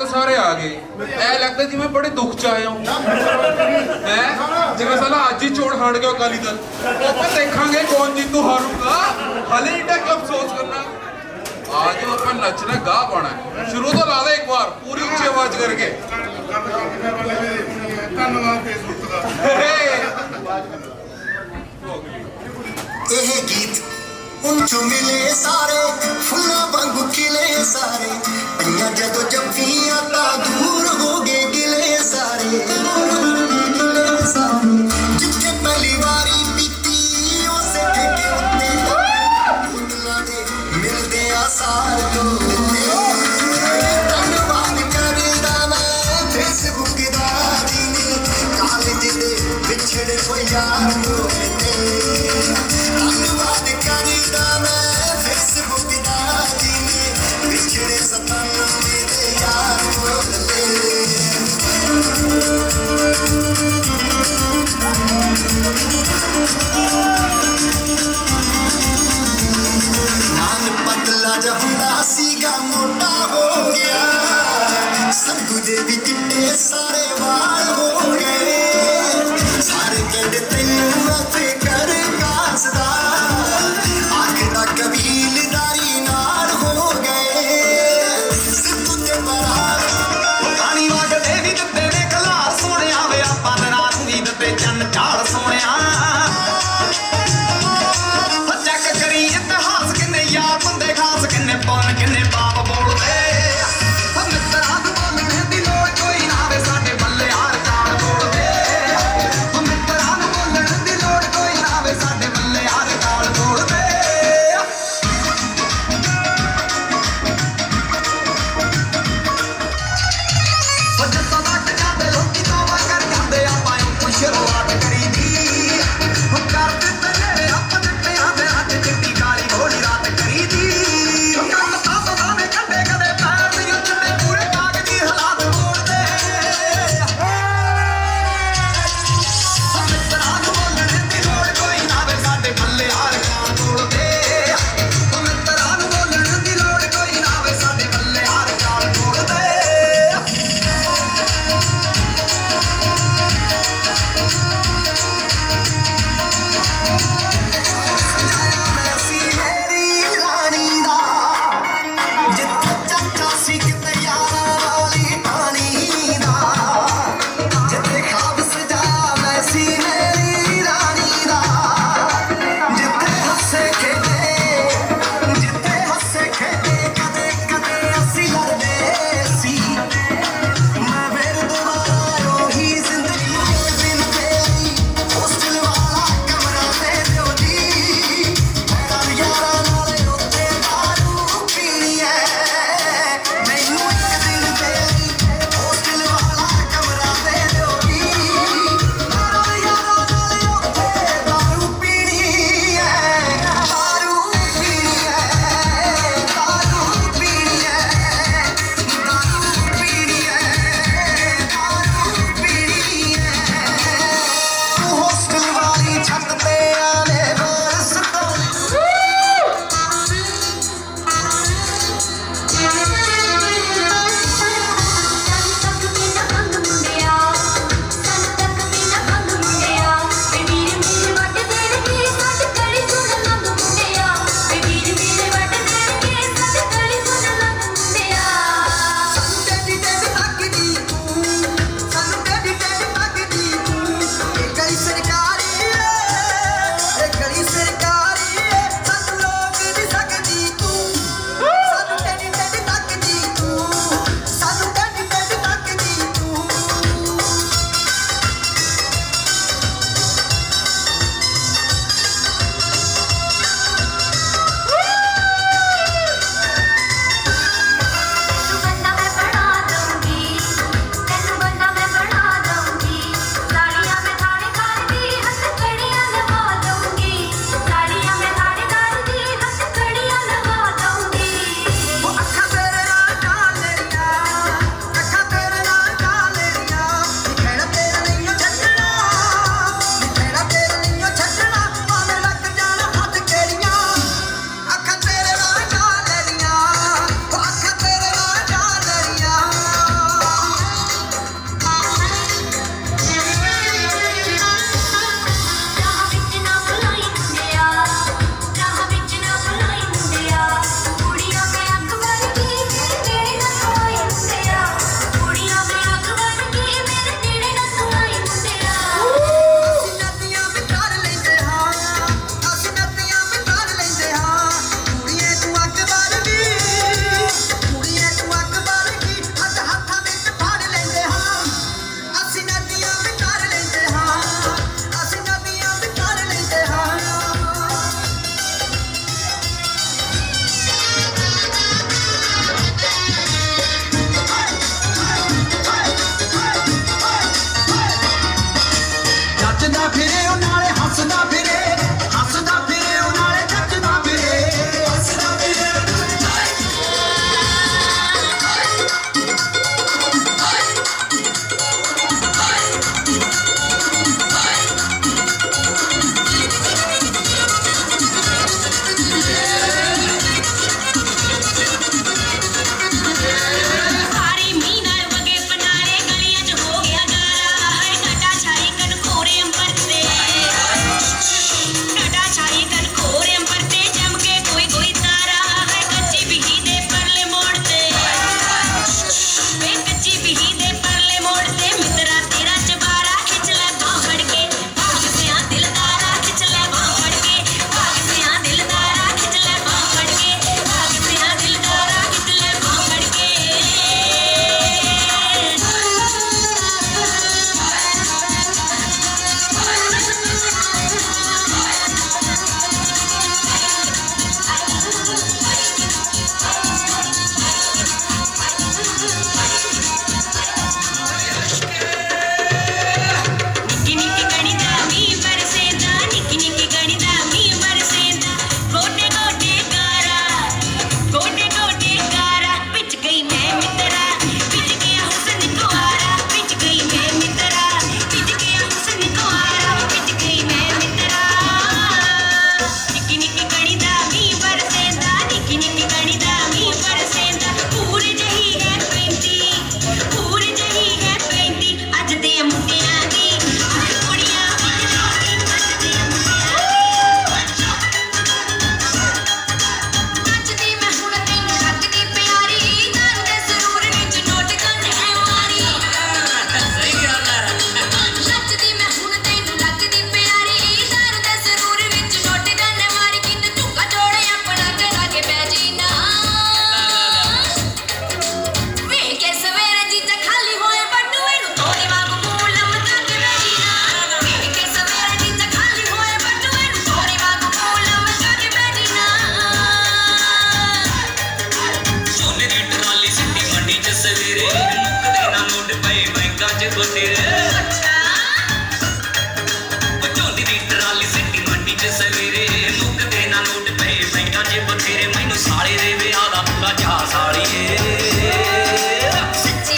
सारे आ गए ऐ लगता जिवें बड़े दुख च आए हो हैं जिवें साला आज ही चोड़ हाड़ गया अकाली दल अपन देखांगे कौन जीतू हारूगा हाले इतना क्यों अफसोस करना आज अपन नचना गा पाना है शुरू तो ला दे एक बार पूरी ऊंची आवाज करके ਇਹ ਗੀਤ उन चो मिले सारे फुल्ला वांगू खिले सारे पईयां जदों जफ्फियां तां दूर हो गए गिले सारे जिथे पहली वारी पीती उसे ठेके उत्ते फुल्लां दे मिलदे आ सार ढोलदे धन्नवाद करदा मैं फेसबुक दा जिने कॉलेज दे विछड़े होए यार ढोलदे धन्नवाद करदा मैं फेसबुक दा जिने विछड़े सतन मेरे यार ढोलदे नान पतला जब हुंदा सीगा मोटा हो गया संगू दे भी चिट्टे सारे वाल हो गए सारे कहते तैनू फिकर कासदा आखदा कबीलदारी नाल हो गए सिद्धू ते बरार पानी वगदे भी दत्ते ने खलार सोनिया वे आपां ते रात भी दत्ते चंन झाड़ सोनिया चेक करी इतिहास किन्ने यार बंदे खास किन्ने पौन किन्ने बाप बोलदे मित्तरां दे बोलणे दी लोड़ कोई ना वे साडे बल्ले ਬਣਦਾ ਮੀਂਹ ਬਰਸੇਂਦਾ ਪੂਰ ਜਹੀ ਹੈ ਪੈਂਦੀ ਪੂਰ ਜਹੀ ਹੈ ਪੈਂਦੀ ਅੱਜ ਦੇ ਮੁੰਡਿਆਂ ਦੀ ਅੱਜ ਕੁੜੀਆਂ ਵਿੱਚ ਰੋਣੀ ਅੱਜ ਦੇ ਮੁੰਡਿਆਂ ਨੱਚਦੀ ਮੈਂ ਹੁਣ ਤੈਨੂੰ ਲੱਗਦੀ ਪਿਆਰੀ ਦਰ ਦੇ ਸਰੂਰ ਵਿੱਚ ਨੋਟ ਕਰਨੇ ਐ ਮਾਰੀ ਸਹੀ ਗੱਲ ਹੈ ਨੱਚਦੀ ਮੈਂ ਹੁਣ ਤੈਨੂੰ ਲੱਗਦੀ ਪਿਆਰੀ ਦਰ ਦੇ ਸਰੂਰ ਵਿੱਚ ਨੋਟ ਕਰਨੇ ਮਾਰੀ ਕਿੰਨ ਝੁੱਕਾ ਜੋੜੇ ਆਪਣਾ ਕਰਾ ਕੇ ਬਹਿ ਜੀ ਨਾ ਵੇਖ ਕੇ ਸਵੇਰੇ ਜੀਜਾ ਖਾਲੀ ਹੋਏ ਬੱਟੂਏ ਨੂੰ ਤੋਰੇ ਵਾਂਗੂ ਮੂੰਹ ਲਮਕਾ ਕੇ ਬਹਿ ਜੀ ਨਾ ਵੇਖ ਕੇ ਸਵੇਰੇ ਜੀਜਾ ਖਾਲੀ ਹੋਏ ਬੱਟੂਏ ਨੂੰ ਤੋਰੇ ਵਾਂਗੂ ਮੂੰਹ ਲਮਕਾ ਕੇ ਬਹਿ ਜੀ ਨਾ ਸੋਨੇ ਦੀ ਟਰਾਲੀ ਸਿੱਟੀ ਮੰਡੀ ਚ ਸਵੇਰੇ ਮੁੱਕਦੇ ਨਾ ਨੋਟ ਪਏ ਬੈਂਕਾਂ ਚ ਬਥੇਰੇ ਝੋਨੇ ਦੀ ਟਰਾਲੀ ਸਿੱਟੀ ਮੰਡੀ ਚ ਸਵੇਰੇ ਮੁੱਕਦੇ ਨਾ ਨੋਟ ਪਏ ਬੈਂਕਾਂ ਚ ਬਥੇਰੇ ਮੈਨੂੰ ਸਾਲੇ ਦੇ ਵਿਆਹ ਦਾ ਪੂਰਾ ਚਾਅ ਸਾਲੀਏ ਸੱਚੀ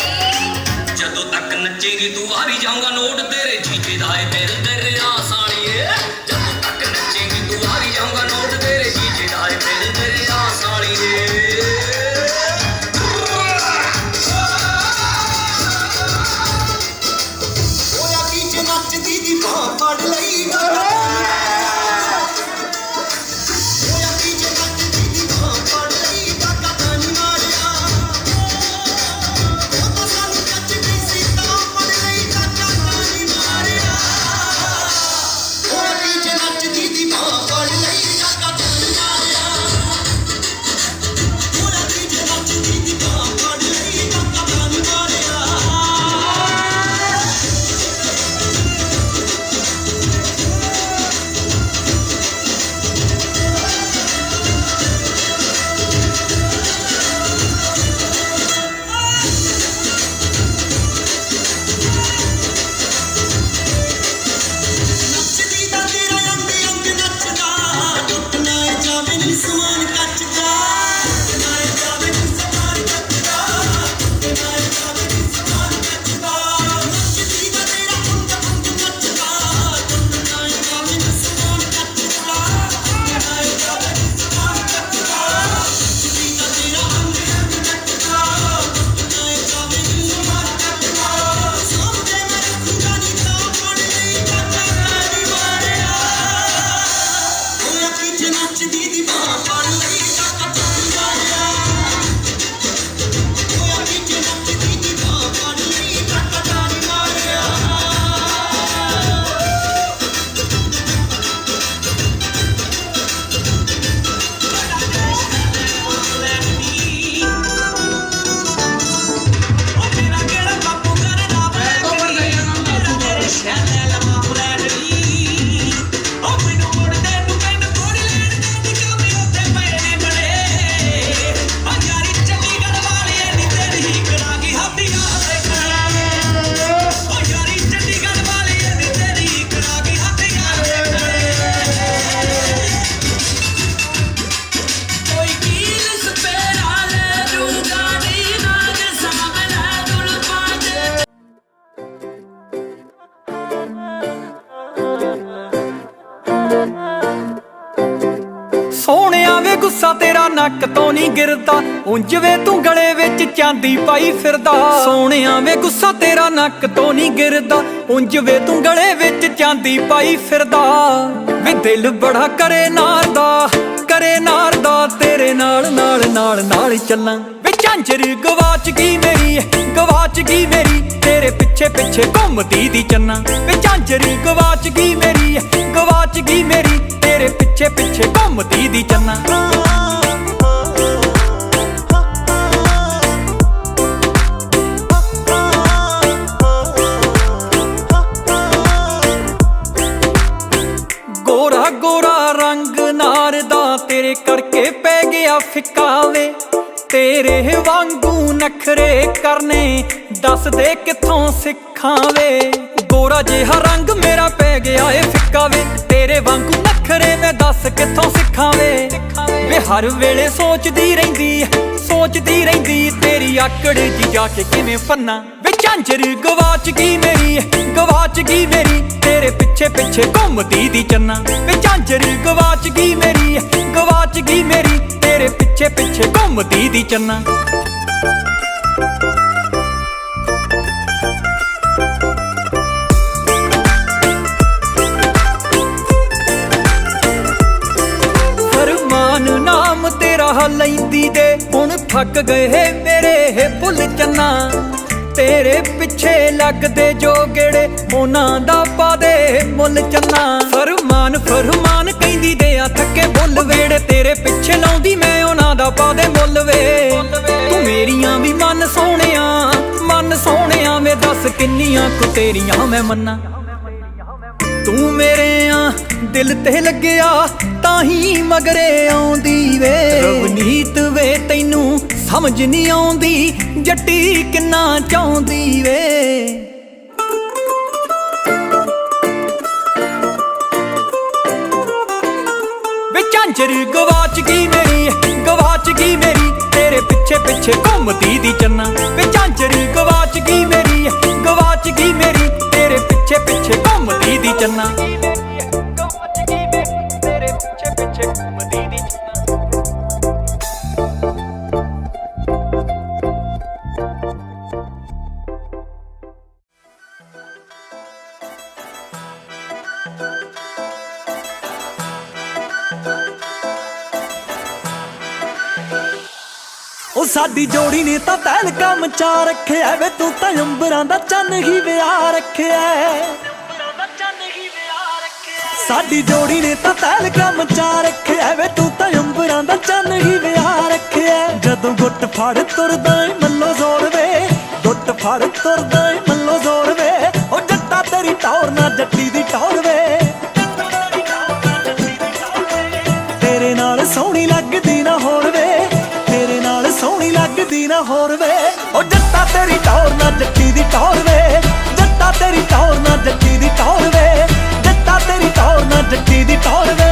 ਜਦੋਂ ਤੱਕ ਨੱਚੇਗੀ ਤੂੰ ਆ ਵੀ ਜਾਊਂਗਾ ਨੋਟ ਤੇਰੇ ਜੀਜੇ ਦਾ ਏ ਦਿਲ ਤੇਰੇ ਆ ਸਾਲੀਏ ਜਦੋਂ ਤੱਕ ਨੱਚੇਗੀ ਤੂੰ ਆ ਵੀ ਜਾਊਂਗਾ ਨੋਟ ਤੇਰੇ ਜੀਜੇ ਦਾ ਏ ਦਿਲ ਤੇਰੇ ਆ ਸਾਲੀਏ ਹੋਇਆ ਪੀਛੇ ਨੱਚਦੀ ਦੀ ਬਾਂਹ ਫੜ ਲਈ ਹੋਇਆ ਪੀਛੇ ਨੱਚਦੀ ਦੀ ਬਾਂਹ ਫੜ ਲਈ ਕਾਕਾ ਤਾਂ ਨੀ ਮਾਰਿਆ ਉਹ ਤਾਂ ਸਾਨੂੰ ਕੱਚ ਗਈ ਸੀ ਤਾਂ ਫੜ ਲਈ ਕਾਕਾ ਤਾਂ ਨੀ ਮਾਰਿਆ ਹੋਇਆ ਪੀਛੇ ਨੱਚਦੀ ਦੀ ਬਾਂਹ ਫੜ ਲਈ ਕਾਕਾ ਤਾਂ ਨੀ ਮਾਰਿਆ ਹੋਇਆ ਪੀਛੇ ਨੱਚਦੀ ਦੀ ਬਾਂਹ ਫੜ ਲਈ ਕਾਕਾ ਤਾਂ ਨੀ ਮਾਰਿਆ ਨੱਚਦੀ ਦਾ ਤੇਰਾ ਅੰਗ ਅੰਗ ਨੱਚਦਾ ਟੁੱਟ ਨਾ ਜਾਵੇ ਨੀ ਸਮਾਨ ਕੱਚ ਦਾ ਟੁੱਟ ਨਾ ਜਾਵੇ ਨੀ ਸਮਾਨ ਕੱਚ ਦਾ ਟੁੱਟ ਨਾ ਜਾਵੇ ਨੀ ਸਮਾਨ ਕੱਚ ਦਾ ਨੱਚਦੀ ਦਾ ਤੇਰਾ ਅੰਗ ਅੰਗ ਨੱਚਦਾ ਟੁੱਟ ਨਾ ਜਾਵੇ ਨੀ ਸਮਾਨ ਕੱਚ ਦਾ ਟੁੱਟ ਨਾ ਜਾਵੇ ਨੀ ਸਮਾਨ ਕੱਚ ਦਾ ਨੱਚਦੀ ਦਾ ਤੇਰਾ ਅੰਗ ਅੰਗ ਨੱਚਦਾ ਟੁੱਟ ਨਾ ਜਾਵੇ ਨੀ ਸਮਾਨ ਕੱਚ ਦਾ ਸਾਹਮਣੇ ਮੈਂ ਰੱਖੂਗਾ ਨੀ ਤਾਂ ਫੜ ਲਈ ਕਾਕਾ ਤਾਂ ਨੀ ਮਾਰਿਆ ਹੋਇਆ ਪੀਛੇ ਨੱਚਦੀ ਦੀ ਬਾਂਹ ਫੜ ਲਈ ਕਾਕਾ ਤਾਂ ਨੀ ਮਾਰਿਆ ਹੋਇਆ ਪੀਛੇ ਨੱਚਦੀ ਦੀ ਬਾਂਹ ਫੜ ਲਈ ਕਾਕਾ ਤਾਂ ਨੀ ਮਾਰਿਆ ਉਹ ਤੇਰਾ ਕਿਹੜਾ ਬਾਪੂ ਕਰਦਾ ਤੇਰੇ ਸ਼ਹਿਰ ਲੈ ਬਾਪੂ ਲੈਣੀ ਉਹ ਮੈਨੂੰ ਮੁੜਦੇ ਨੂੰ ਮੈਨੂੰ ਥੋੜੀ ਲੈਣ ਦੇ ਕੰਮ ਉੱਥੇ ਪਏ ਨੇ ਬੜੇ ਉਹ ਯਾਰੀ ਚੰਡੀਗੜ੍ਹ ਵਾਲੇ ਨੀ ਤੇਰੀ ਕਰਾਂਗੀ ਹੱਥੀਆਂ ਦੇ ਖੜੇ ਉਹ ਯਾਰੀ ਚੰਡੀਗੜ੍ਹ ਵਾਲੇ ਨੀ ਤੇਰੀ ਕਰਾਂਗੀ ਹੱਥੀਆਂ ਦੇ ਖੜੇ ਕੋਈ ਕੀਲ ਸਪੇਰਾ ਲੈ ਦੂੰਗਾ ਨੀ ਨਾਗ ਸਾਹਮਣੇ ਦੁਲ ਪਾਦੇ ਸੋਹਣਿਆ ਵੇ ਗੁੱਸਾ ਤੇਰਾ ਨੱਕ ਤੋਂ ਨਹੀਂ ਗਿਰਦਾ ਉਂਝ ਵੇ ਤੂੰ ਗਲੇ ਵਿੱਚ ਚਾਂਦੀ ਪਾਈ ਫਿਰਦਾ ਸੋਹਣਿਆ ਵੇ ਗੁੱਸਾ ਤੇਰਾ ਨੱਕ ਤੋਂ ਨਹੀਂ ਗਿਰਦਾ ਉਂਝ ਵੇ ਤੂੰ ਗਲੇ ਵਿੱਚ ਚਾਂਦੀ ਪਾਈ ਫਿਰਦਾ ਵੇ ਦਿਲ ਬੜਾ ਕਰੇ ਨਾਰ ਦਾ ਤੇਰੇ ਨਾਲ ਨਾਲ ਨਾਲ ਨਾਲ ਚੱਲਾਂ ਵੇ ਝਾਂਜਰ ਗਵਾਚ ਗਈ ਮੇਰੀ ਤੇਰੇ ਪਿੱਛੇ ਪਿੱਛੇ ਘੁੰਮਦੀ ਦੀ ਚੰਨਾ ਵੇ ਝਾਂਜਰ ਗਵਾਚ ਗਈ ਮੇਰੀ ਤੇਰੇ ਪਿੱਛੇ ਪਿੱਛੇ ਘੁੰਮਦੀ ਦੀ ਚੰਨਾ ਗੋਰਾ ਗੋਰਾ ਰੰਗ ਨਾਰ ਦਾ ਤੇਰੇ ਕਰਕੇ ਪੈ ਗਿਆ ਫਿੱਕਾ ਵੇ ਤੇਰੇ ਵਾਂਗੂ ਨਖਰੇ ਕਰਨੇ ਦੱਸ ਦੇ ਕਿੱਥੋਂ ਸਿੱਖਾਂ ਵੇ ਗੋਰਾ ਜਿਹਾ ਰੰਗ ਮੇਰਾ ਪੈ ਗਿਆ ਏ ਫਿੱਕਾ ਵੇ ਤੇਰੇ ਵਾਂਗੂ ਨਖਰੇ ਮੈਂ ਦੱਸ ਕਿੱਥੋਂ ਸਿੱਖਾਂ ਵੇ ਹਰ ਵੇਲੇ ਸੋਚਦੀ ਰਹਿੰਦੀ ਤੇਰੀ ਆਕੜ ਜੀ ਜਾ ਕੇ ਕਿਵੇਂ ਫੰਨਾ ਵਿੱਚ ਝਾਂਜਰ ਗਵਾਚ ਗਈ ਮੇਰੀ ਗਵਾਚ ਗਈ ਮੇਰੀ ਤੇਰੇ ਪਿੱਛੇ ਪਿੱਛੇ ਘੁੰਮਦੀ ਦੀ ਚੰਨਾ ਵੇ ਝਾਂਜਰ ਗਵਾਚ ਗਈ ਮੇਰੀ ਗਵਾਚ ਗਈ ਮੇਰੀ ਤੇਰੇ ਪਿੱਛੇ ਪਿੱਛੇ ਘੁੰਮਦੀ ਦੀ ਚੰਨਾ ਫਰਮਾਨ ਨਾਮ ਤੇਰਾ ਲੈਂਦੀ ਦੇ ਹੁਣ ਥੱਕ ਗਏ ਮੇਰੇ ਇਹ ਭੁੱਲ ਚੰਨਾ ਤੇਰੇ ਪਿੱਛੇ ਲੱਗਦੇ ਜੋ ਗੇੜੇ ਉਹਨਾਂ ਦਾ ਪਾ ਦੇ ਮੁੱਲ ਚੰਨਾ ਫਰਮਾਨ ਫਰਮਾਨ ਕਹਿੰਦੀ ਦੇ ਆ ਥੱਕੇ ਬੁੱਲ ਵੇੜੇ ਤੇਰੇ ਪਿੱਛੇ ਲਾਉਂਦੀ ਮੈਂ ਉਹਨਾਂ ਦਾ ਪਾ ਦੇ ਮੁੱਲ ਵੇ ਤੂੰ ਮੇਰੀਆਂ ਵੀ ਮਨ ਸੋਹਣਿਆ ਵੇ ਦੱਸ ਕਿੰਨੀਆਂ ਕੁ ਤੇਰੀਆਂ ਮੈਂ ਮੰਨਾਂ ਤੂੰ ਮੇਰੇ ਆ ਦਿਲ ਤੇ ਲੱਗਿਆ ਤਾਂ ਹੀ ਮਗਰੇ ਆਉਂਦੀ ਵੇ ਰਵਨੀਤ ਵੇ ਤੈਨੂੰ ਸਮਝ ਨਹੀਂ ਆਉਂਦੀ ਜੱਟੀ ਕਿੰਨਾ ਚਾਹੁੰਦੀ ਵੇ ਵੇ ਝਾਂਜਰ ਗਵਾਚ ਗਈ ਮੇਰੀ ਤੇਰੇ ਪਿੱਛੇ ਪਿੱਛੇ ਘੁੰਮਦੀ ਦੀ ਚੰਨਾ ਵੇ ਝਾਂਜਰ ਗਵਾਚ ਗਈ ਮੇਰੀ ਤੇਰੇ ਪਿੱਛੇ ਪਿੱਛੇ ਘੁੰਮਦੀ ਦੀ ਚੰਨਾ ਤੇਰੇ ਪਿੱਛੇ ਪਿੱਛੇ ਘੁੰਮਦੀ ਦੀ ਚੰਨਾ ਉਹ ਸਾਡੀ ਜੋੜੀ ਨੇ ਤਾਂ ਤਹਿਲਕਾ ਮਚਾ ਰੱਖਿਆ ਵੇ ਤੂੰ ਤਾਂ ਅੰਬਰਾਂ ਦਾ ਚੰਨ ਹੀ ਵਿਆਹ ਰੱਖਿਆ ਸਾਡੀ ਜੋੜੀ ਨੇ ਤਾਂ ਤਹਿਲਕਾ ਮਚਾ ਰੱਖਿਆ ਵੇ ਤੂੰ ਤਾਂ ਅੰਬਰਾਂ ਦਾ ਚੰਨ ਹੀ ਵਿਆਹ ਰੱਖਿਆ ਜਦੋਂ ਗੁੱਟ ਫੜ ਤੁਰਦਾ ਏ ਮੱਲੋ ਜ਼ੋਰ ਵੇ ਗੁੱਟ ਫੜ ਤੁਰਦਾ ਏ ਮੱਲੋ ਜ਼ੋਰ ਵੇ ਉਹ ਜੱਟਾ ਤੇਰੀ ਟੌਰ ਨਾ ਜੱਟੀ ਦੀ ਟੌਰ ਵੇ ਤੇਰੇ ਨਾਲ ਸੋਹਣੀ ਲੱਗਦੀ ਨਾ ਹੋਰ ਵੇ ਤੇਰੇ ਨਾਲ ਸੋਹਣੀ ਲੱਗਦੀ ਨਾ ਹੋਰ ਵੇ ਉਹ ਜੱਟਾ ਤੇਰੀ ਟੌਰ ਨਾ ਜੱਟੀ ਦੀ ਟੌਰ ਵੇ ਜੱਟਾ ਤੇਰੀ ਟੌਰ ਨਾ ਜੱਟੀ ਦੀ ਟੌਰ ਵੇ ਜੱਟਾ ਤੇਰੀ ਟੌਰ ਨਾ ਜੱਟੀ ਦੀ ਟੌਰ ਵੇ